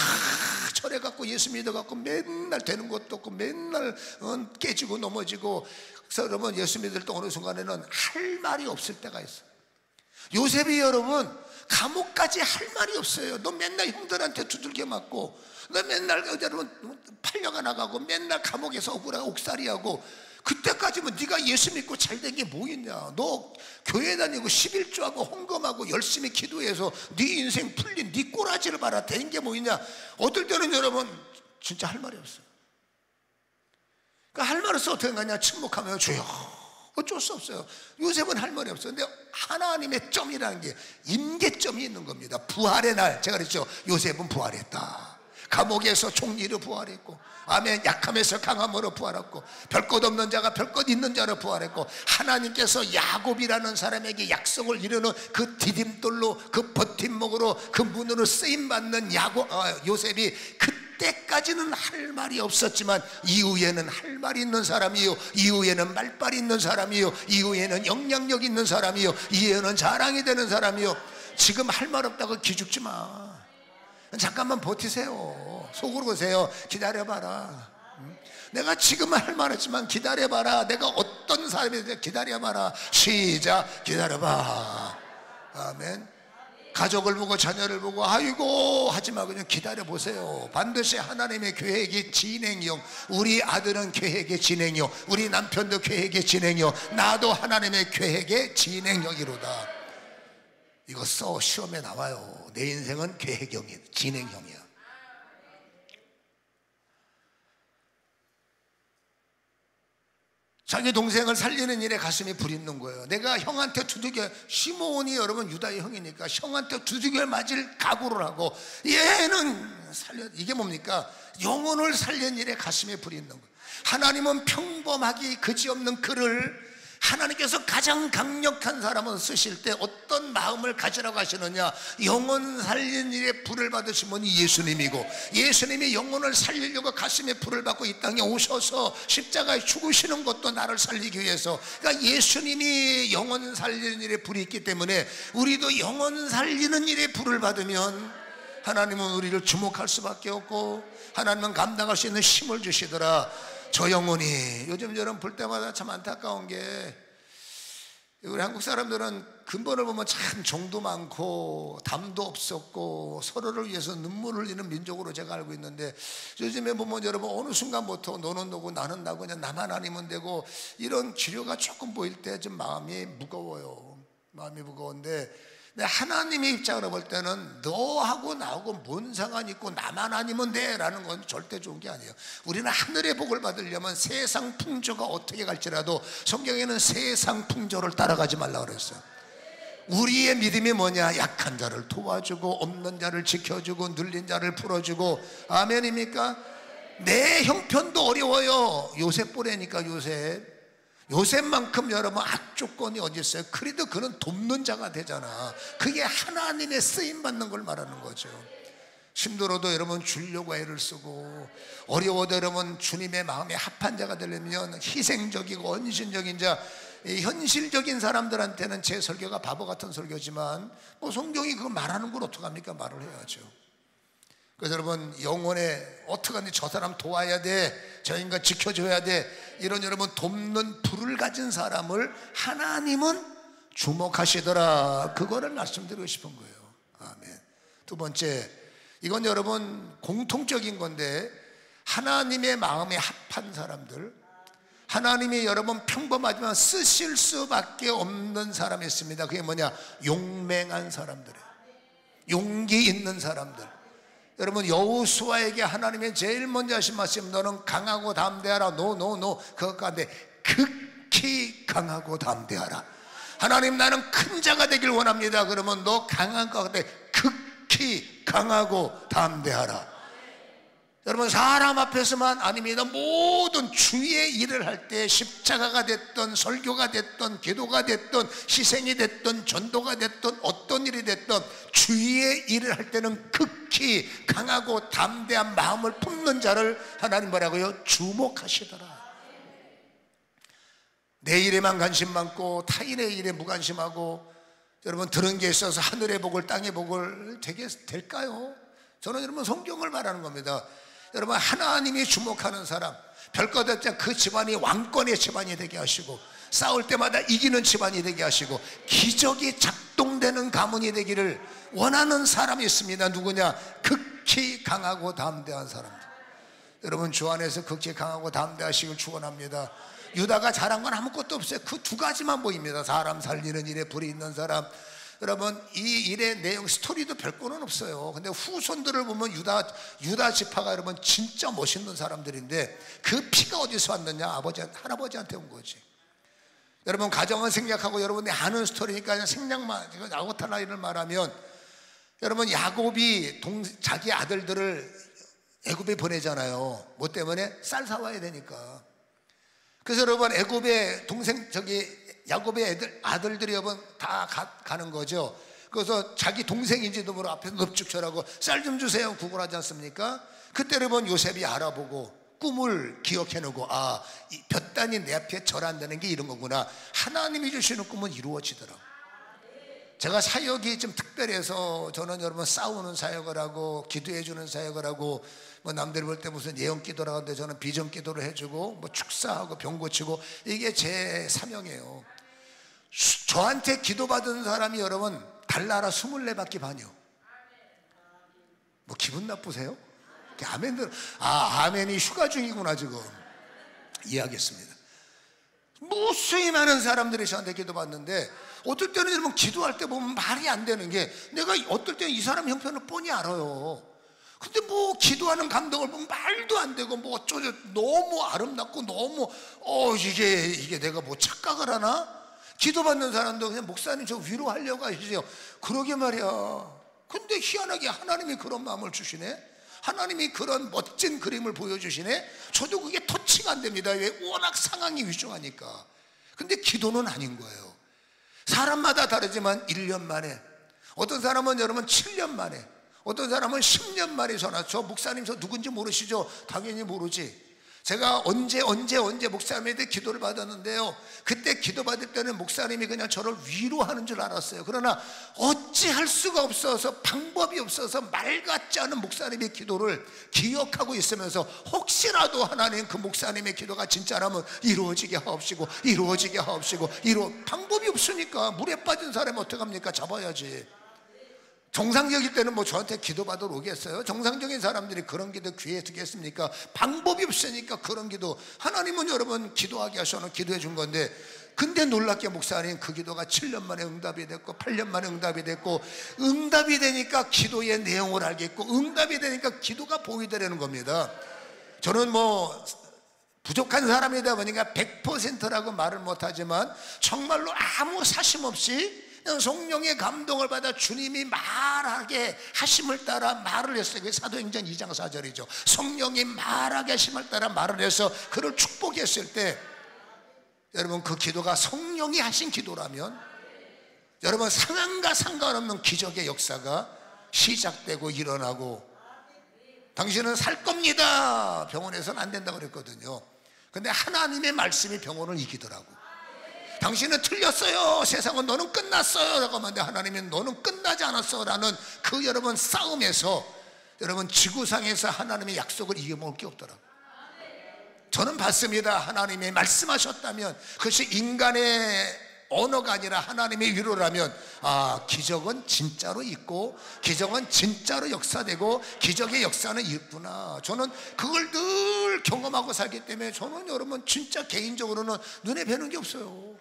철에 갖고 예수 믿어 갖고 맨날 되는 것도 없고 맨날 깨지고 넘어지고, 그래서 여러분 예수 믿을 때 어느 순간에는 할 말이 없을 때가 있어요. 요셉이 여러분 감옥까지 할 말이 없어요. 너 맨날 형들한테 두들겨 맞고, 너 맨날 여러분 팔려가 나가고, 맨날 감옥에서 억울하고 옥살이하고, 그때까지면 네가 예수 믿고 잘된 게 뭐 있냐? 너 교회 다니고 11조하고 헌금하고 열심히 기도해서 네 인생 풀린 네 꼬라지를 봐라. 된 게 뭐 있냐? 어떨 때는 여러분 진짜 할 말이 없어요. 그러니까 할 말 없어 어떻게 하냐? 침묵하면 주여, 어쩔 수 없어요. 요셉은 할 말이 없어요. 근데 하나님의 점이라는 게 임계점이 있는 겁니다. 부활의 날, 제가 그랬죠. 요셉은 부활했다. 감옥에서 총리로 부활했고, 아멘. 약함에서 강함으로 부활했고, 별 것 없는 자가 별 것 있는 자로 부활했고, 하나님께서 야곱이라는 사람에게 약속을 이루는 그 디딤돌로, 그 버팀목으로, 그 문으로 쓰임받는 요셉이 그때까지는 할 말이 없었지만 이후에는 할 말이 있는 사람이요, 이후에는 말빨이 있는 사람이요, 이후에는 영향력 있는 사람이요, 이후에는 자랑이 되는 사람이요. 지금 할 말 없다고 기죽지 마. 잠깐만 버티세요. 속으로 보세요. 기다려봐라. 내가 지금은 할 말 없지만 기다려봐라. 내가 어떤 사람인지 기다려봐라. 시작. 기다려봐. 아멘. 가족을 보고 자녀를 보고 아이고 하지마. 그냥 기다려보세요. 반드시 하나님의 계획이 진행형. 우리 아들은 계획의 진행형, 우리 남편도 계획의 진행형, 나도 하나님의 계획의 진행형이로다. 이거 시험에 나와요. 내 인생은 계획형이야, 진행형이야. 자기 동생을 살리는 일에 가슴이 부리는 거예요. 내가 형한테 두들겨, 시몬이 여러분 유다의 형이니까 형한테 두들겨 맞을 각오를 하고, 얘는 이게 뭡니까? 영혼을 살리는 일에 가슴이 부리는 거예요. 하나님은 평범하기 그지없는 그를 하나님께서 가장 강력한 사람을 쓰실 때 어떤 마음을 가지라고 하시느냐? 영혼 살리는 일에 불을 받으신 분이 예수님이고, 예수님이 영혼을 살리려고 가슴에 불을 받고 이 땅에 오셔서 십자가에 죽으시는 것도 나를 살리기 위해서. 그러니까 예수님이 영혼 살리는 일에 불이 있기 때문에 우리도 영혼 살리는 일에 불을 받으면 하나님은 우리를 주목할 수밖에 없고, 하나님은 감당할 수 있는 힘을 주시더라. 저 영혼이 요즘 여러분 볼 때마다 참 안타까운 게, 우리 한국 사람들은 근본을 보면 참 정도 많고 담도 없었고 서로를 위해서 눈물을 흘리는 민족으로 제가 알고 있는데, 요즘에 보면 여러분 어느 순간부터 너는 너고 나는 나고 그냥 나만 아니면 되고, 이런 기류가 조금 보일 때 좀 마음이 무거워요. 마음이 무거운데, 하나님의 입장으로 볼 때는 너하고 나하고 뭔 상관이 있고 나만 아니면 돼 라는 건 절대 좋은 게 아니에요. 우리는 하늘의 복을 받으려면 세상 풍조가 어떻게 갈지라도 성경에는 세상 풍조를 따라가지 말라고 그랬어요. 우리의 믿음이 뭐냐? 약한 자를 도와주고 없는 자를 지켜주고 눌린 자를 풀어주고. 아멘입니까? 내 형편도 어려워요. 요셉 보라니까. 요셉만큼 여러분 악조건이 어디 있어요? 그래도 그는 돕는 자가 되잖아. 그게 하나님의 쓰임받는 걸 말하는 거죠. 힘들어도 여러분 주려고 애를 쓰고, 어려워도 여러분 주님의 마음에 합한 자가 되려면 희생적이고 헌신적인 자. 이 현실적인 사람들한테는 제 설교가 바보 같은 설교지만 뭐 성경이 그거 말하는 걸 어떡합니까? 말을 해야죠. 그래서 여러분, 영혼에 어떡하니 저 사람 도와야 돼, 저 인간 지켜줘야 돼, 이런 여러분 돕는 불을 가진 사람을 하나님은 주목하시더라. 그거를 말씀드리고 싶은 거예요. 아멘. 두 번째, 이건 여러분 공통적인 건데, 하나님의 마음에 합한 사람들, 하나님이 여러분 평범하지만 쓰실 수밖에 없는 사람이 있습니다. 그게 뭐냐? 용맹한 사람들이에요. 용기 있는 사람들. 여러분, 여호수아에게 하나님이 제일 먼저 하신 말씀, 너는 강하고 담대하라. 노 그것 가운데 극히 강하고 담대하라. 하나님, 나는 큰 자가 되길 원합니다. 그러면 너 강한 것 같아. 극히 강하고 담대하라. 여러분, 사람 앞에서만 아닙니다. 모든 주의 일을 할 때, 십자가가 됐던, 설교가 됐던, 기도가 됐던, 희생이 됐던, 전도가 됐던, 어떤 일이 됐던 주의 일을 할 때는 극히 강하고 담대한 마음을 품는 자를 하나님 뭐라고요? 주목하시더라. 내 일에만 관심 많고 타인의 일에 무관심하고, 여러분 들은 게 있어서 하늘의 복을 땅의 복을 되게 될까요? 저는 여러분 성경을 말하는 겁니다. 여러분, 하나님이 주목하는 사람, 별것 없지 그 집안이 왕권의 집안이 되게 하시고, 싸울 때마다 이기는 집안이 되게 하시고, 기적이 작동되는 가문이 되기를 원하는 사람이 있습니다. 누구냐? 극히 강하고 담대한 사람들. 여러분, 주 안에서 극히 강하고 담대하시길 축원합니다. 유다가 잘한 건 아무것도 없어요. 그 두 가지만 보입니다. 사람 살리는 일에 불이 있는 사람. 여러분, 이 일의 내용 스토리도 별거는 없어요. 근데 후손들을 보면 유다 지파가 여러분 진짜 멋있는 사람들인데, 그 피가 어디서 왔느냐? 할아버지한테 온 거지. 여러분, 가정을 생략하고 여러분이 아는 스토리니까 그냥 생략만, 아고탈라이를 말하면, 여러분 야곱이 자기 아들들을 애굽에 보내잖아요. 뭐 때문에? 쌀 사와야 되니까. 그래서 여러분, 애굽의 야곱의 아들들이 여러분 다 가는 거죠. 그래서 자기 동생인지도 모르고 앞에서 넙죽쳐라고 쌀 좀 주세요 구걸하지 않습니까? 그때 여러분 요셉이 알아보고 꿈을 기억해놓고, 이 볕단이 내 앞에 절한다는 게 이런 거구나. 하나님이 주시는 꿈은 이루어지더라고요. 제가 사역이 좀 특별해서, 저는 여러분 싸우는 사역을 하고 기도해 주는 사역을 하고, 뭐 남들이 볼 때 무슨 예언 기도라고 하는데 저는 비전 기도를 해주고, 뭐 축사하고 병 고치고, 이게 제 사명이에요. 저한테 기도받은 사람이 여러분 달나라 24바퀴 반이요. 뭐 기분 나쁘세요? 아멘들, 아멘이 휴가 중이구나 지금. 이해하겠습니다. 무수히 많은 사람들이 저한테 기도받는데, 어떨 때는 여러분 기도할 때 보면 말이 안 되는 게, 내가 어떨 때는 이 사람 형편을 뻔히 알아요. 근데 뭐 기도하는 감동을 보면 말도 안 되고, 뭐 어쩌죠, 너무 아름답고 너무 이게 내가 뭐 착각을 하나? 기도받는 사람도 그냥 목사님 저 위로하려고 하시죠. 그러게 말이야. 근데 희한하게 하나님이 그런 마음을 주시네. 하나님이 그런 멋진 그림을 보여주시네. 저도 그게 터치가 안 됩니다. 왜? 워낙 상황이 위중하니까. 근데 기도는 아닌 거예요. 사람마다 다르지만 1년 만에, 어떤 사람은 여러분 7년 만에, 어떤 사람은 10년 만에 전화. 저 목사님 저 누군지 모르시죠? 당연히 모르지. 제가 언제 목사님한테 기도를 받았는데요, 그때 기도받을 때는 목사님이 그냥 저를 위로하는 줄 알았어요. 그러나 어찌할 수가 없어서, 방법이 없어서 말 같지 않은 목사님의 기도를 기억하고 있으면서, 혹시라도 하나님 그 목사님의 기도가 진짜라면 이루어지게 하옵시고, 이루어지게 하옵시고, 방법이 없으니까. 물에 빠진 사람이 어떡합니까? 잡아야지. 정상적일 때는 뭐 저한테 기도받으러 오겠어요? 정상적인 사람들이 그런 기도 귀에 듣겠습니까? 방법이 없으니까 그런 기도. 하나님은 여러분 기도하게 하셔서 기도해 준 건데, 근데 놀랍게 목사님 그 기도가 7년 만에 응답이 됐고 8년 만에 응답이 됐고, 응답이 되니까 기도의 내용을 알겠고, 응답이 되니까 기도가 보이더라는 겁니다. 저는 뭐 부족한 사람이다 보니까 100%라고 말을 못하지만, 정말로 아무 사심 없이 성령의 감동을 받아 주님이 말하게 하심을 따라 말을 했어요. 그게 사도행전 2장 4절이죠. 성령이 말하게 하심을 따라 말을 해서 그를 축복했을 때, 여러분 그 기도가 성령이 하신 기도라면, 여러분 상황과 상관없는 기적의 역사가 시작되고 일어나고, 당신은 살 겁니다. 병원에서는 안 된다고 그랬거든요. 근데 하나님의 말씀이 병원을 이기더라고. 당신은 틀렸어요. 세상은 너는 끝났어요. 라고 하는데 하나님이 너는 끝나지 않았어 라는 그 여러분 싸움에서 여러분 지구상에서 하나님의 약속을 이겨먹을 게 없더라고요. 저는 봤습니다. 하나님이 말씀하셨다면 그것이 인간의 언어가 아니라 하나님의 위로라면 기적은 진짜로 있고 기적은 진짜로 역사되고 기적의 역사는 있구나. 저는 그걸 늘 경험하고 살기 때문에 저는 여러분 진짜 개인적으로는 눈에 뵈는 게 없어요.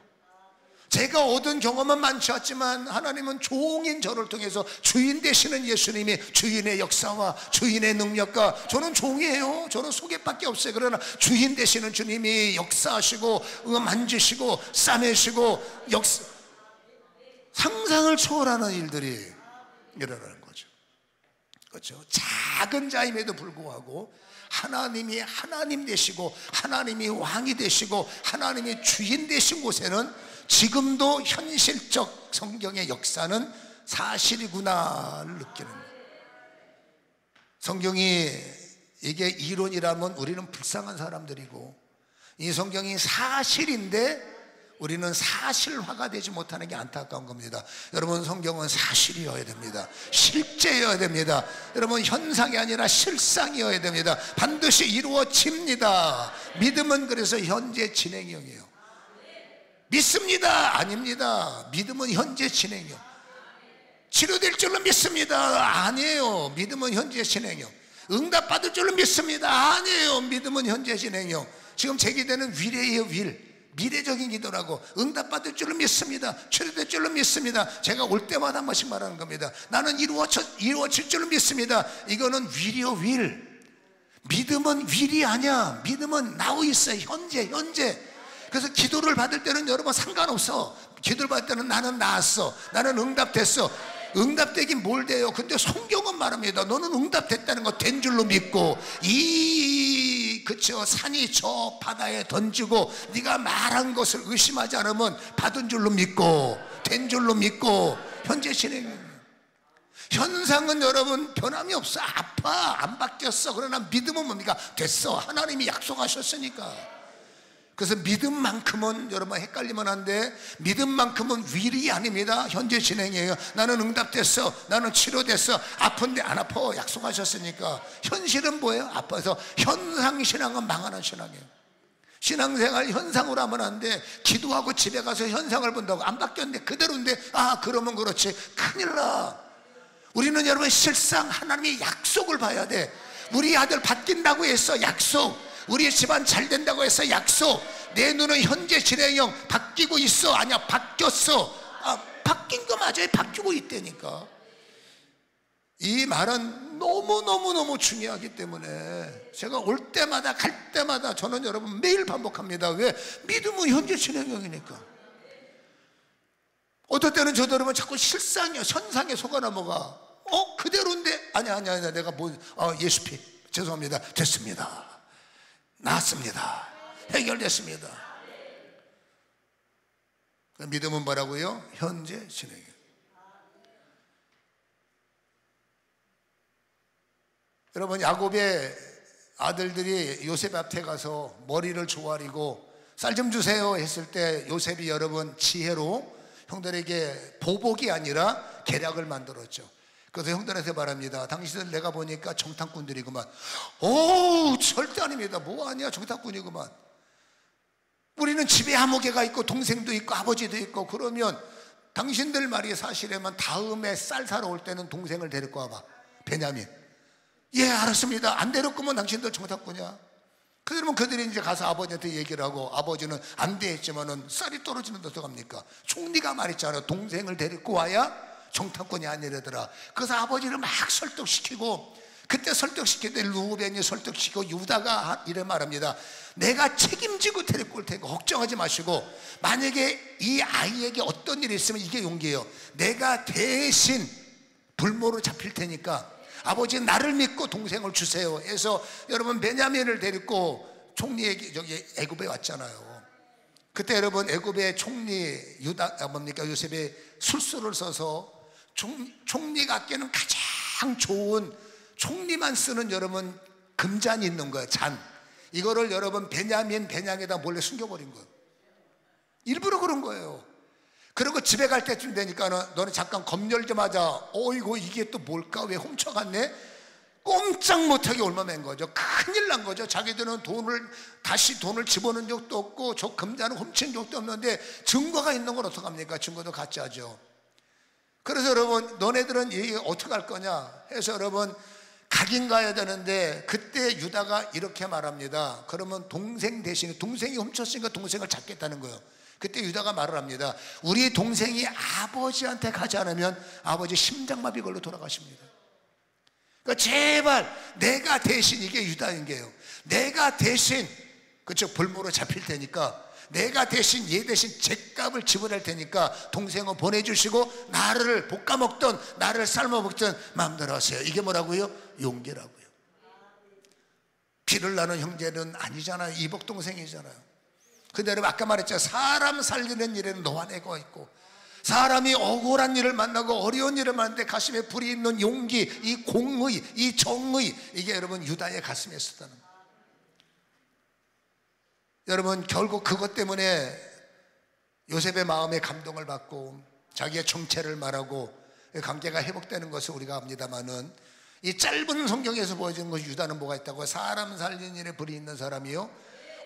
제가 얻은 경험은 많지 않지만 하나님은 종인 저를 통해서 주인 되시는 예수님이 주인의 역사와 주인의 능력과 저는 종이에요. 저는 소개밖에 없어요. 그러나 주인 되시는 주님이 역사하시고 만지시고 싸매시고 상상을 초월하는 일들이 일어나는 거죠. 그렇죠? 작은 자임에도 불구하고 하나님이 하나님 되시고 하나님이 왕이 되시고 하나님이 주인 되신 곳에는 지금도 현실적 성경의 역사는 사실이구나를 느끼는 거예요. 성경이 이게 이론이라면 우리는 불쌍한 사람들이고 이 성경이 사실인데 우리는 사실화가 되지 못하는 게 안타까운 겁니다. 여러분, 성경은 사실이어야 됩니다. 실제여야 됩니다. 여러분, 현상이 아니라 실상이어야 됩니다. 반드시 이루어집니다. 믿음은 그래서 현재 진행형이에요. 믿습니다. 아닙니다. 믿음은 현재 진행형. 치료될 줄로 믿습니다. 아니에요. 믿음은 현재 진행형. 응답받을 줄로 믿습니다. 아니에요. 믿음은 현재 진행형. 지금 제기되는 위례예요. 미래적인 기도라고. 응답받을 줄로 믿습니다. 치료될 줄로 믿습니다. 제가 올 때마다 한 번씩 말하는 겁니다. 나는 이루어질 줄로 믿습니다. 이거는 위려. 믿음은 윌이 아니야. 믿음은 나오 있어요. 현재. 그래서 기도를 받을 때는 여러분 상관없어. 기도를 받을 때는 나는 나았어. 나는 응답됐어. 응답되긴 뭘 돼요. 근데 성경은 말합니다. 너는 응답됐다는 거 된 줄로 믿고 그쵸, 산이 저 바다에 던지고 네가 말한 것을 의심하지 않으면 받은 줄로 믿고 된 줄로 믿고 현재 진행. 현상은 여러분 변함이 없어. 아파 안 바뀌었어. 그러나 믿음은 뭡니까? 됐어. 하나님이 약속하셨으니까. 그래서 믿음만큼은 여러분 헷갈리면 안 돼. 믿음만큼은 윌이 아닙니다. 현재 진행이에요. 나는 응답됐어. 나는 치료됐어. 아픈데 안 아파. 약속하셨으니까. 현실은 뭐예요? 아파서. 현상신앙은 망하는 신앙이에요. 신앙생활 현상으로 하면 안 돼. 기도하고 집에 가서 현상을 본다고 안 바뀌었는데 그대로인데 그러면 그렇지. 큰일 나. 우리는 여러분 실상 하나님의 약속을 봐야 돼. 우리 아들 바뀐다고 했어. 약속. 우리 집안 잘 된다고 해서 약속. 내 눈은 현재 진행형. 바뀌고 있어. 아니야, 바뀌었어. 바뀐 거 맞아요. 바뀌고 있다니까. 이 말은 너무 중요하기 때문에 제가 올 때마다 갈 때마다 저는 여러분 매일 반복합니다. 왜? 믿음은 현재 진행형이니까. 어떨 때는 저도 여러분 자꾸 실상이야. 현상에 속아 넘어가. 그대로인데 아니야 내가 예수피 죄송합니다. 됐습니다. 나았습니다. 해결됐습니다. 믿음은 뭐라고요? 현재 진행. 여러분, 야곱의 아들들이 요셉 앞에 가서 머리를 조아리고 쌀 좀 주세요 했을 때 요셉이 여러분 지혜로 형들에게 보복이 아니라 계략을 만들었죠. 그래서 형들한테 말합니다. 당신들 내가 보니까 정탐꾼들이구만. 절대 아닙니다. 뭐 아니야, 정탐꾼이구만. 우리는 집에 아무개가 있고 동생도 있고 아버지도 있고. 그러면 당신들 말이 사실이면 다음에 쌀 사러 올 때는 동생을 데리고 와봐. 베냐민. 예, 알았습니다. 안 데리고면 당신들 정탐꾼이야. 그러면 그들이 이제 가서 아버지한테 얘기를 하고 아버지는 안 돼 했지만은 쌀이 떨어지는데 어떡합니까? 총리가 말했잖아요. 동생을 데리고 와야 정탐꾼이 아니라더라. 그래서 아버지를 막 설득시키고, 그때 설득시킬 때 루벤이 설득시키고 유다가 이래 말합니다. 내가 책임지고 데리고 올 테니까 걱정하지 마시고, 만약에 이 아이에게 어떤 일이 있으면 이게 용기예요. 내가 대신 불모로 잡힐 테니까 아버지 나를 믿고 동생을 주세요 해서 여러분 베냐민을 데리고 총리에게 저기 애굽에 왔잖아요. 그때 여러분 애굽의 총리 요셉의 술수를 써서 총리가 아끼는 가장 좋은 총리만 쓰는 여러분 금잔이 있는 거예요. 잔. 이거를 여러분 베냐민 배낭에다 몰래 숨겨버린 거예요. 일부러 그런 거예요. 그리고 집에 갈 때쯤 되니까 너는 잠깐 검 열자마자 어이구 이게 또 뭘까, 왜 훔쳐갔네, 꼼짝 못하게 옮아맨 거죠. 큰일 난 거죠. 자기들은 다시 돈을 집어넣은 적도 없고 저 금자는 훔친 적도 없는데 증거가 있는 걸 어떡합니까? 증거도 가짜죠. 그래서 여러분, 너네들은 이게 어떻게 할 거냐 해서 여러분 각인 가야 되는데, 그때 유다가 이렇게 말합니다. 그러면 동생 대신에, 동생이 훔쳤으니까 동생을 잡겠다는 거예요. 그때 유다가 말을 합니다. 우리 동생이 아버지한테 가지 않으면 아버지 심장마비 걸려 돌아가십니다. 그러니까 제발 내가 대신, 이게 유다인 게요, 내가 대신 그쪽 볼모로 잡힐 테니까 내가 대신, 얘 대신 죗값을 지불할 테니까 동생은 보내주시고 나를 볶아먹든 나를 삶아먹든 마음대로 하세요. 이게 뭐라고요? 용기라고요. 피를 나는 형제는 아니잖아요. 이복 동생이잖아요. 근데 여러분 아까 말했죠. 사람 살리는 일에는 너와 내가 있고, 사람이 억울한 일을 만나고 어려운 일을 만났는데 가슴에 불이 있는 용기, 이 공의, 이 정의, 이게 여러분 유다의 가슴에 있었다는 거예요. 여러분 결국 그것 때문에 요셉의 마음에 감동을 받고 자기의 정체를 말하고 관계가 회복되는 것을 우리가 압니다마는, 이 짧은 성경에서 보여주는 것이 유다는 뭐가 있다고? 사람 살리는 일에 불이 있는 사람이요,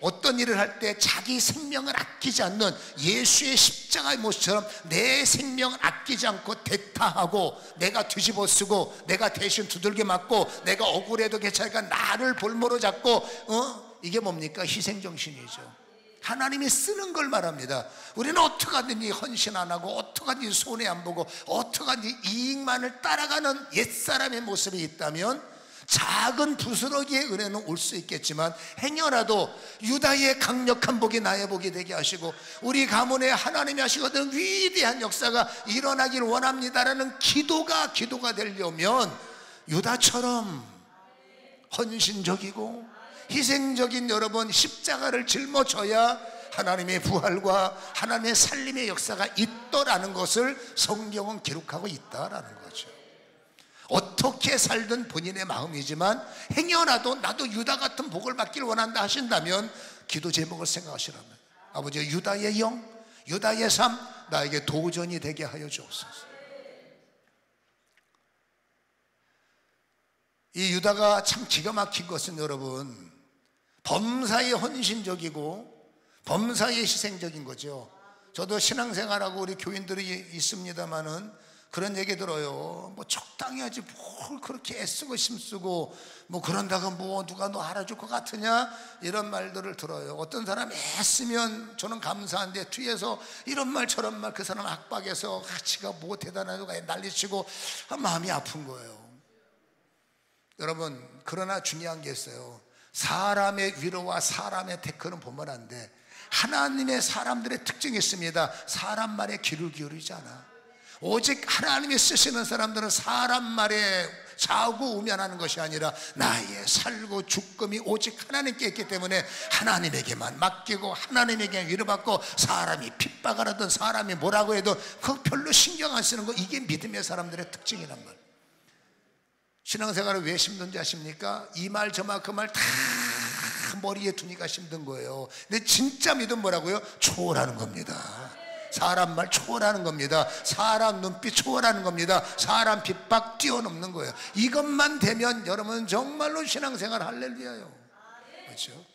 어떤 일을 할 때 자기 생명을 아끼지 않는 예수의 십자가의 모습처럼 내 생명을 아끼지 않고 대타하고, 내가 뒤집어 쓰고 내가 대신 두들겨 맞고 내가 억울해도 괜찮으니까 나를 볼모로 잡고, 이게 뭡니까? 희생정신이죠. 하나님이 쓰는 걸 말합니다. 우리는 어떻게 하든지 헌신 안 하고 어떻게 하든지 손해 안 보고 어떻게 하든지 이익만을 따라가는 옛사람의 모습이 있다면 작은 부스러기의 은혜는 올 수 있겠지만, 행여라도 유다의 강력한 복이 나의 복이 되게 하시고 우리 가문에 하나님이 하시거든 위대한 역사가 일어나길 원합니다라는 기도가 되려면 유다처럼 헌신적이고 희생적인 여러분 십자가를 짊어져야 하나님의 부활과 하나님의 살림의 역사가 있더라는 것을 성경은 기록하고 있다라는 거죠. 어떻게 살든 본인의 마음이지만 행여라도 나도 유다 같은 복을 받길 원한다 하신다면 기도 제목을 생각하시라면, 아버지 유다의 영, 유다의 삶 나에게 도전이 되게 하여 주옵소서. 이 유다가 참 기가 막힌 것은 여러분 범사에 헌신적이고 범사에 희생적인 거죠. 저도 신앙생활하고 우리 교인들이 있습니다마는 그런 얘기 들어요. 뭐 적당히 하지 뭘 그렇게 애쓰고 힘쓰고 뭐 그런다고 뭐 누가 너 알아줄 것 같으냐, 이런 말들을 들어요. 어떤 사람 애쓰면 저는 감사한데 뒤에서 이런 말 저런 말, 그 사람 압박해서 지가 뭐 대단하다고 난리치고 마음이 아픈 거예요. 여러분 그러나 중요한 게 있어요. 사람의 위로와 사람의 태클은 보면 안 돼. 하나님의 사람들의 특징이 있습니다. 사람 말에 귀를 기울이지 않아. 오직 하나님이 쓰시는 사람들은 사람 말에 좌우우면하는 것이 아니라 나의 살고 죽음이 오직 하나님께 있기 때문에 하나님에게만 맡기고 하나님에게 위로받고, 사람이 핍박을 하든 사람이 뭐라고 해도 그거 별로 신경 안 쓰는 거, 이게 믿음의 사람들의 특징이란 말. 신앙생활을 왜 힘든지 아십니까? 이 말 저 말 그 말 다 머리에 두니까 힘든 거예요. 근데 진짜 믿음 뭐라고요? 초월하는 겁니다. 사람 말 초월하는 겁니다. 사람 눈빛 초월하는 겁니다. 사람 핍박 뛰어넘는 거예요. 이것만 되면 여러분 정말로 신앙생활 할렐루야요. 그렇죠?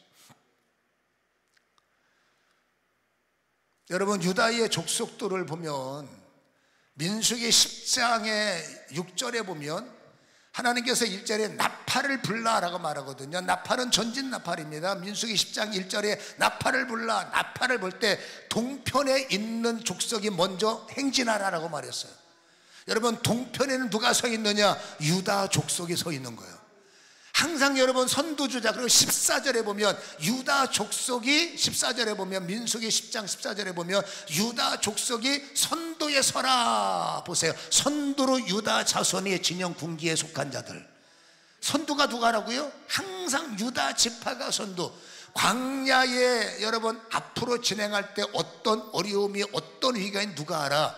여러분 유다의 족속들을 보면 민수기 10장의 6절에 보면 하나님께서 1절에 나팔을 불라라고 말하거든요. 나팔은 전진 나팔입니다. 민수기 10장 1절에 나팔을 불라, 나팔을 불 때 동편에 있는 족속이 먼저 행진하라라고 말했어요. 여러분 동편에는 누가 서 있느냐? 유다 족속이 서 있는 거예요. 항상 여러분 선두주자, 그리고 14절에 보면 유다 족속이, 14절에 보면 민수기 10장 14절에 보면 유다 족속이 선두에 서라. 보세요. 선두로 유다 자손의 진영 군기에 속한 자들. 선두가 누가라고요? 항상 유다 지파가 선두. 광야에 여러분 앞으로 진행할 때 어떤 어려움이 어떤 위기가 누가 알아?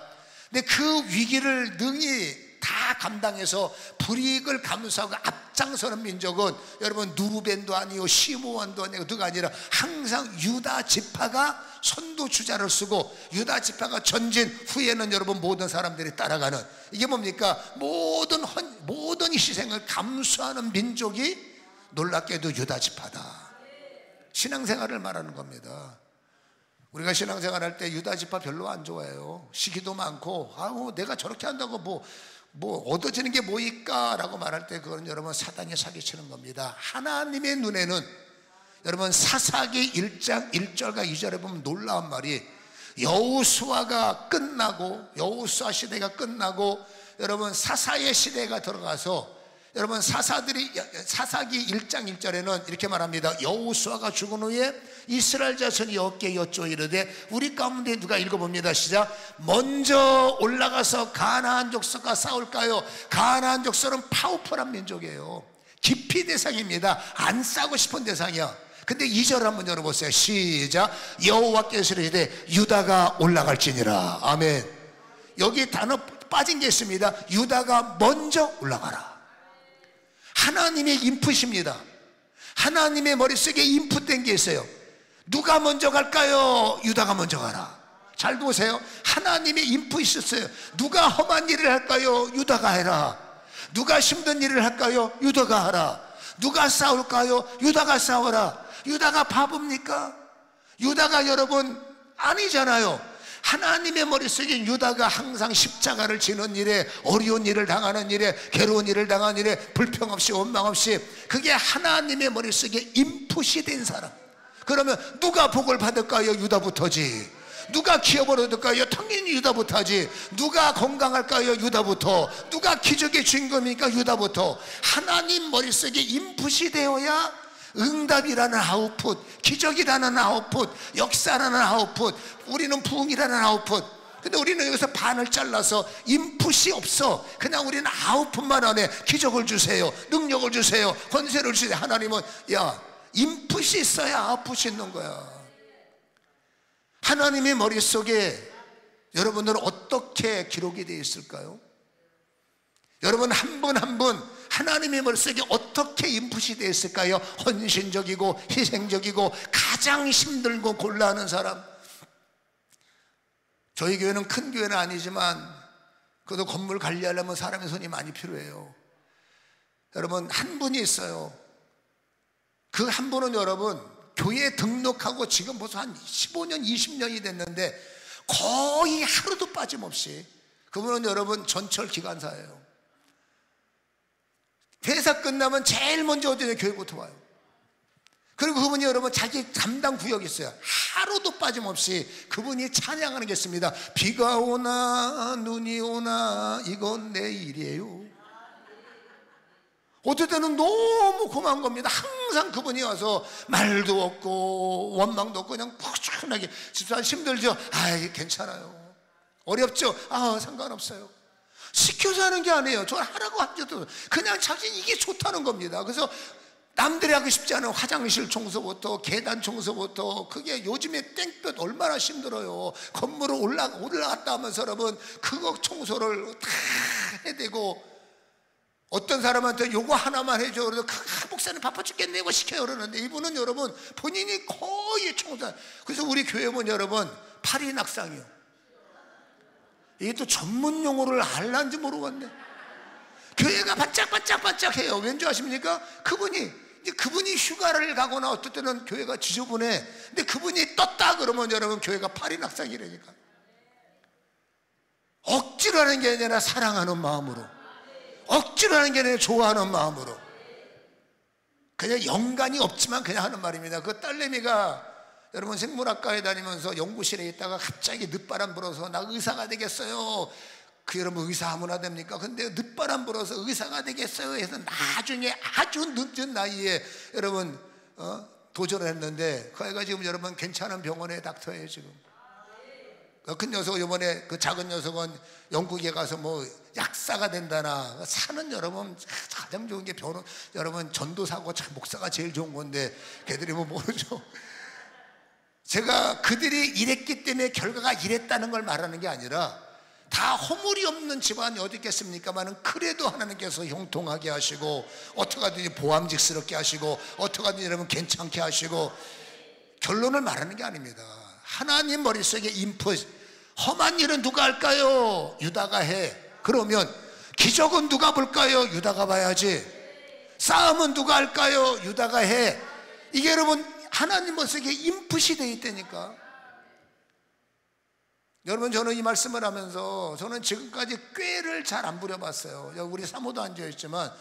근데 그 위기를 능히 다 감당해서 불이익을 감수하고 앞장서는 민족은 여러분 누르벤도 아니고 시므온도 아니고 누가 아니라 항상 유다 지파가 선두주자를 쓰고 유다 지파가 전진, 후에는 여러분 모든 사람들이 따라가는, 이게 뭡니까? 모든 희생을 감수하는 민족이 놀랍게도 유다 지파다. 신앙생활을 말하는 겁니다. 우리가 신앙생활 할 때 유다 지파 별로 안 좋아해요. 시기도 많고 내가 저렇게 한다고 뭐 얻어지는 게 뭐일까 라고 말할 때 그건 여러분 사단이 사기치는 겁니다. 하나님의 눈에는 여러분 사사기 1장 1절과 2절에 보면 놀라운 말이, 여호수아가 끝나고 여호수아 시대가 끝나고 여러분 사사의 시대가 들어가서 여러분 사사기 1장 1절에는 이렇게 말합니다. 여호수아가 죽은 후에 이스라엘 자손이 여호와께 여쭈어 이르되, 우리 가운데 누가 읽어봅니다. 시작. 먼저 올라가서 가나안 족속과 싸울까요? 가나안 족속은 파워풀한 민족이에요. 기피 대상입니다. 안 싸고 싶은 대상이야. 근데 2절 한번 열어보세요. 시작. 여호와께서 이르시되 유다가 올라갈지니라. 아멘. 여기 단어 빠진 게 있습니다. 유다가 먼저 올라가라. 하나님의 인풋입니다. 하나님의 머릿속에 인풋된 게 있어요. 누가 먼저 갈까요? 유다가 먼저 가라. 잘 보세요. 하나님의 인풋이 있었어요. 누가 험한 일을 할까요? 유다가 해라. 누가 힘든 일을 할까요? 유다가 하라. 누가 싸울까요? 유다가 싸워라. 유다가 바보입니까? 유다가 여러분 아니잖아요. 하나님의 머릿속에 유다가 항상 십자가를 지는 일에, 어려운 일을 당하는 일에, 괴로운 일을 당하는 일에 불평 없이 원망 없이, 그게 하나님의 머릿속에 인풋이 된 사람. 그러면 누가 복을 받을까요? 유다부터지. 누가 기업을 얻을까요? 당연히 유다부터지. 누가 건강할까요? 유다부터. 누가 기적의 주인공입니까? 유다부터. 하나님 머릿속에 인풋이 되어야 응답이라는 아웃풋, 기적이라는 아웃풋, 역사라는 아웃풋, 우리는 부흥이라는 아웃풋. 근데 우리는 여기서 반을 잘라서 인풋이 없어. 그냥 우리는 아웃풋만 하네. 기적을 주세요, 능력을 주세요, 권세를 주세요. 하나님은 인풋이 있어야 아웃풋이 있는 거야. 하나님의 머릿속에 여러분들은 어떻게 기록이 되어 있을까요? 여러분 한 분 한 분 하나님의 머릿속에 어떻게 인풋이 되어 있을까요? 헌신적이고 희생적이고 가장 힘들고 곤란한 사람. 저희 교회는 큰 교회는 아니지만 그래도 건물 관리하려면 사람의 손이 많이 필요해요. 여러분 한 분이 있어요. 그 한 분은 여러분 교회에 등록하고 지금 벌써 한 15년 20년이 됐는데 거의 하루도 빠짐없이, 그분은 여러분 전철 기관사예요. 회사 끝나면 제일 먼저 어디냐? 교회부터 와요. 그리고 그분이 여러분 자기 담당 구역이 있어요. 하루도 빠짐없이 그분이 찬양하는 게 있습니다. 비가 오나 눈이 오나 이건 내 일이에요. 어떨 때는 너무 고마운 겁니다. 항상 그분이 와서 말도 없고 원망도 없고 그냥 푸근하게, 집사님 힘들죠? 아이 괜찮아요. 어렵죠? 아 상관없어요. 시켜서 하는 게 아니에요. 저 하라고 하죠. 그냥 자신 이게 좋다는 겁니다. 그래서 남들이 하고 싶지 않은 화장실 청소부터 계단 청소부터, 그게 요즘에 땡볕 얼마나 힘들어요. 건물을 올라갔다 하면서 여러분 그거 청소를 다 해대고, 어떤 사람한테 요거 하나만 해줘 그래도 목사님 바빠 죽겠네 이거 시켜요 그러는데, 이분은 여러분 본인이 거의 청소. 그래서 우리 교회 보면 여러분 파리 낙상이요. 이게 또 전문 용어를 알란지 모르겠네. 교회가 반짝반짝반짝해요. 왠지 아십니까? 그분이 휴가를 가거나 어떨 때는 교회가 지저분해. 근데 그분이 떴다 그러면 여러분 교회가 파리 낙상이라니까. 억지로 하는 게 아니라 사랑하는 마음으로, 억지로 하는 게 아니라 좋아하는 마음으로, 그냥 연관이 없지만 그냥 하는 말입니다. 그 딸내미가 여러분 생물학과에 다니면서 연구실에 있다가 갑자기 늦바람 불어서 나 의사가 되겠어요. 그 여러분 의사 아무나 됩니까? 근데 늦바람 불어서 의사가 되겠어요 해서 나중에 아주 늦은 나이에 여러분 도전을 했는데 그 애가 지금 여러분 괜찮은 병원의 닥터예요 지금. 큰 녀석 이번에 그 작은 녀석은 영국에 가서 뭐 약사가 된다나, 사는 여러분 가장 좋은 게 병원, 여러분 전도사고 목사가 제일 좋은 건데 걔들이 뭐 모르죠. 제가 그들이 이랬기 때문에 결과가 이랬다는 걸 말하는 게 아니라 다 허물이 없는 집안이 어디 있겠습니까만은 그래도 하나님께서 형통하게 하시고 어떻게 하든지 보암직스럽게 하시고 어떻게 하든지 여러분 괜찮게 하시고, 결론을 말하는 게 아닙니다. 하나님 머릿속에 인풋, 험한 일은 누가 할까요? 유다가 해. 그러면 기적은 누가 볼까요? 유다가 봐야지. 싸움은 누가 할까요? 유다가 해. 이게 여러분 하나님 머릿속에 인풋이 되어 있다니까. 여러분, 저는 이 말씀을 하면서 저는 지금까지 꾀를 잘 안 부려봤어요. 우리 사모도 앉아있지만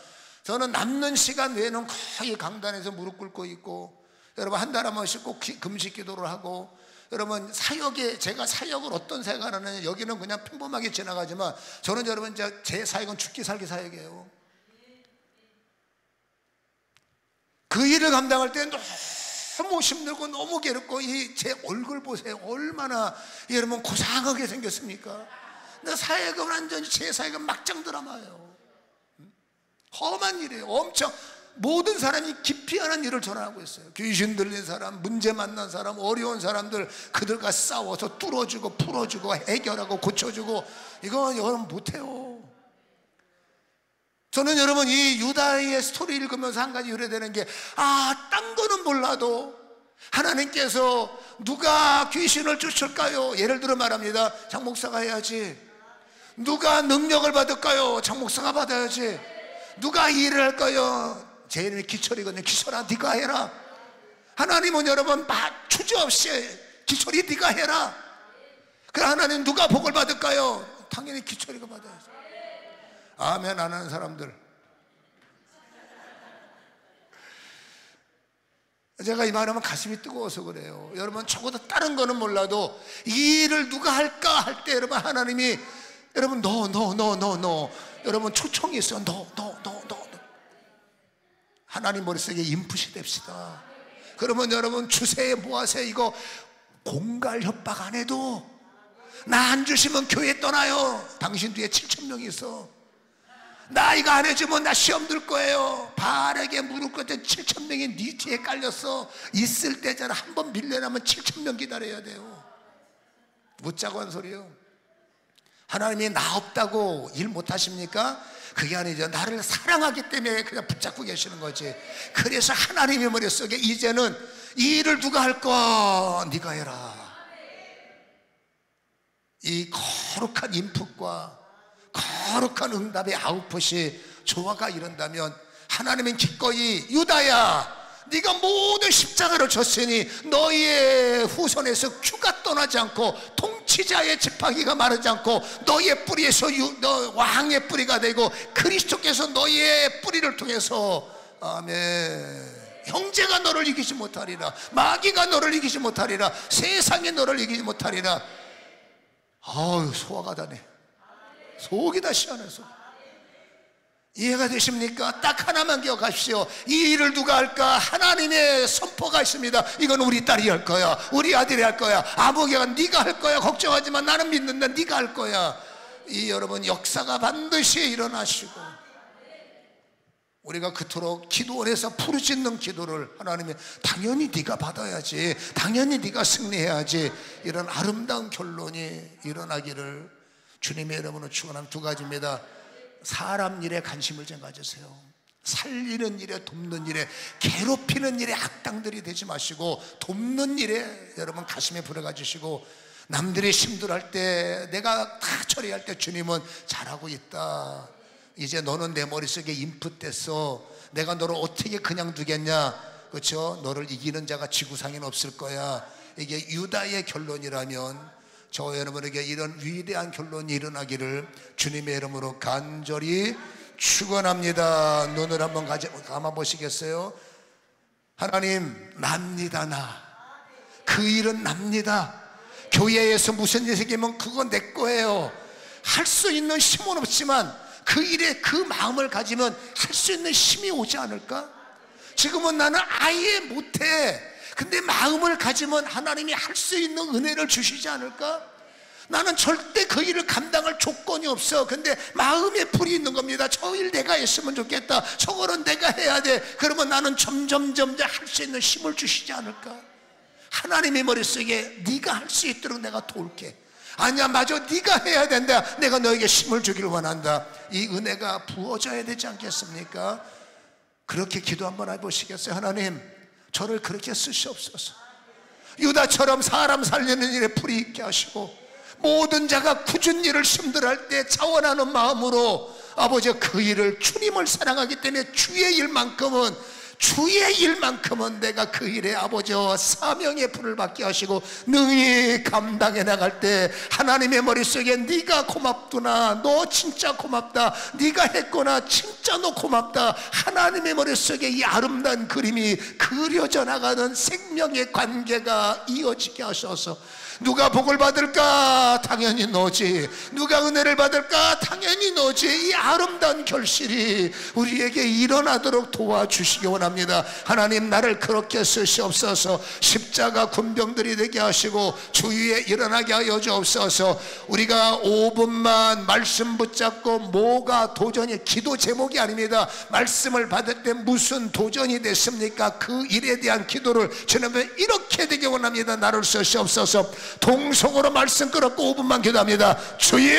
저는 남는 시간 외에는 거의 강단에서 무릎 꿇고 있고, 여러분 한 달에 한 번씩 꼭 금식 기도를 하고, 여러분 사역에, 제가 사역을 어떤 사역을 하느냐, 여기는 그냥 평범하게 지나가지만 저는 여러분 제 사역은 죽기 살기 사역이에요. 그 일을 감당할 때 너무 힘들고 너무 괴롭고, 이 제 얼굴 보세요. 얼마나 여러분 고상하게 생겼습니까? 근데 사역은 완전히, 제 사역은 막장 드라마예요. 험한 일이에요. 엄청 모든 사람이 기피하는 일을 전하고 있어요. 귀신 들린 사람, 문제 만난 사람, 어려운 사람들, 그들과 싸워서 뚫어주고 풀어주고 해결하고 고쳐주고, 이건 여러분 못해요. 저는 여러분 이 유다의 스토리 읽으면서 한 가지 유래되는 게, 딴 거는 몰라도 하나님께서 누가 귀신을 쫓을까요? 예를 들어 말합니다. 장 목사가 해야지. 누가 능력을 받을까요? 장 목사가 받아야지. 누가 일을 할까요? 제 이름이 기철이거든요. 기철아 네가 해라. 하나님은 여러분 주저없이 기철이 네가 해라. 그럼 하나님 누가 복을 받을까요? 당연히 기철이가 받아야지. 아멘 안 하는 사람들, 제가 이 말하면 가슴이 뜨거워서 그래요. 여러분 적어도 다른 거는 몰라도 이 일을 누가 할까 할 때 여러분 하나님이, 여러분 너 여러분 초청이 있어요. 너 하나님 머릿속에 인풋이 됩시다. 그러면 여러분 주세에 모아세 이거 공갈 협박 안 해도 나 안 주시면 교회 떠나요. 당신 뒤에 7,000명이 있어. 나 이거 안 해주면 나 시험 들 거예요. 바르게 무릎 꿇을 때 7,000명이 네 뒤에 깔렸어. 있을 때잖아. 한번 밀려나면 7,000명 기다려야 돼요. 묻자고 한 소리요. 하나님이 나 없다고 일 못하십니까? 그게 아니죠. 나를 사랑하기 때문에 그냥 붙잡고 계시는 거지. 그래서 하나님의 머릿속에 이제는 이 일을 누가 할까? 네가 해라. 이 거룩한 인풋과 거룩한 응답의 아웃풋이 조화가 이른다면, 하나님은 기꺼이 유다야 네가 모든 십자가를 졌으니 너희의 후손에서 휴가 떠나지 않고 통치자의 지팡이가 마르지 않고 너희의 뿌리에서 너 왕의 뿌리가 되고 그리스도께서 너희의 뿌리를 통해서, 아멘, 형제가 너를 이기지 못하리라. 마귀가 너를 이기지 못하리라. 세상이 너를 이기지 못하리라. 아유 소화가 다네. 속이 다 시원해서. 이해가 되십니까? 딱 하나만 기억하십시오. 이 일을 누가 할까? 하나님의 선포가 있습니다. 이건 우리 딸이 할 거야. 우리 아들이 할 거야. 아버지가 네가 할 거야. 걱정하지 마. 나는 믿는다. 네가 할 거야. 이 여러분 역사가 반드시 일어나시고, 우리가 그토록 기도원에서 부르짖는 기도를 하나님이 당연히 네가 받아야지, 당연히 네가 승리해야지, 이런 아름다운 결론이 일어나기를 주님의 이름으로 축원합니다. 두 가지입니다. 사람 일에 관심을 좀 가지세요. 살리는 일에, 돕는 일에, 괴롭히는 일에 악당들이 되지 마시고 돕는 일에 여러분 가슴에 불을 가지시고, 남들이 힘들어할 때, 내가 다 처리할 때 주님은 잘하고 있다. 이제 너는 내 머릿속에 인풋됐어. 내가 너를 어떻게 그냥 두겠냐. 그렇죠? 너를 이기는 자가 지구상에는 없을 거야. 이게 유다의 결론이라면 저 여러분에게 이런 위대한 결론이 일어나기를 주님의 이름으로 간절히 축원합니다. 눈을 한번 감아보시겠어요? 하나님, 납니다. 나 그 일은 납니다. 교회에서 무슨 일 생기면 그건 내 거예요. 할 수 있는 힘은 없지만 그 일에 그 마음을 가지면 할 수 있는 힘이 오지 않을까? 지금은 나는 아예 못해. 근데 마음을 가지면 하나님이 할 수 있는 은혜를 주시지 않을까? 나는 절대 그 일을 감당할 조건이 없어. 근데 마음에 불이 있는 겁니다. 저 일 내가 했으면 좋겠다. 저거는 내가 해야 돼. 그러면 나는 점점 할 수 있는 힘을 주시지 않을까? 하나님의 머릿속에 네가 할 수 있도록 내가 도울게. 아니야, 마저 네가 해야 된다. 내가 너에게 힘을 주기를 원한다. 이 은혜가 부어져야 되지 않겠습니까? 그렇게 기도 한번 해보시겠어요? 하나님, 저를 그렇게 쓰시옵소서. 유다처럼 사람 살리는 일에 불이 있게 하시고, 모든 자가 굳은 일을 힘들어할 때 자원하는 마음으로 아버지 그 일을, 주님을 사랑하기 때문에 주의 일만큼은 내가 그 일에 아버지와 사명의 불을 받게 하시고 능히 감당해 나갈 때 하나님의 머릿속에 네가 고맙구나, 너 진짜 고맙다, 네가 했구나, 진짜 너 고맙다, 하나님의 머릿속에 이 아름다운 그림이 그려져 나가는 생명의 관계가 이어지게 하셔서, 누가 복을 받을까? 당연히 너지. 누가 은혜를 받을까? 당연히 너지. 이 아름다운 결실이 우리에게 일어나도록 도와주시기 원합니다. 하나님, 나를 그렇게 쓰시옵소서. 십자가 군병들이 되게 하시고 주위에 일어나게 하여 주옵소서. 우리가 5분만 말씀 붙잡고 뭐가 도전이, 기도 제목이 아닙니다. 말씀을 받을 때 무슨 도전이 됐습니까? 그 일에 대한 기도를 주님은 이렇게 되게 원합니다. 나를 쓰시옵소서. 동성으로 말씀 끌었고 5분만 기도합니다. 주여!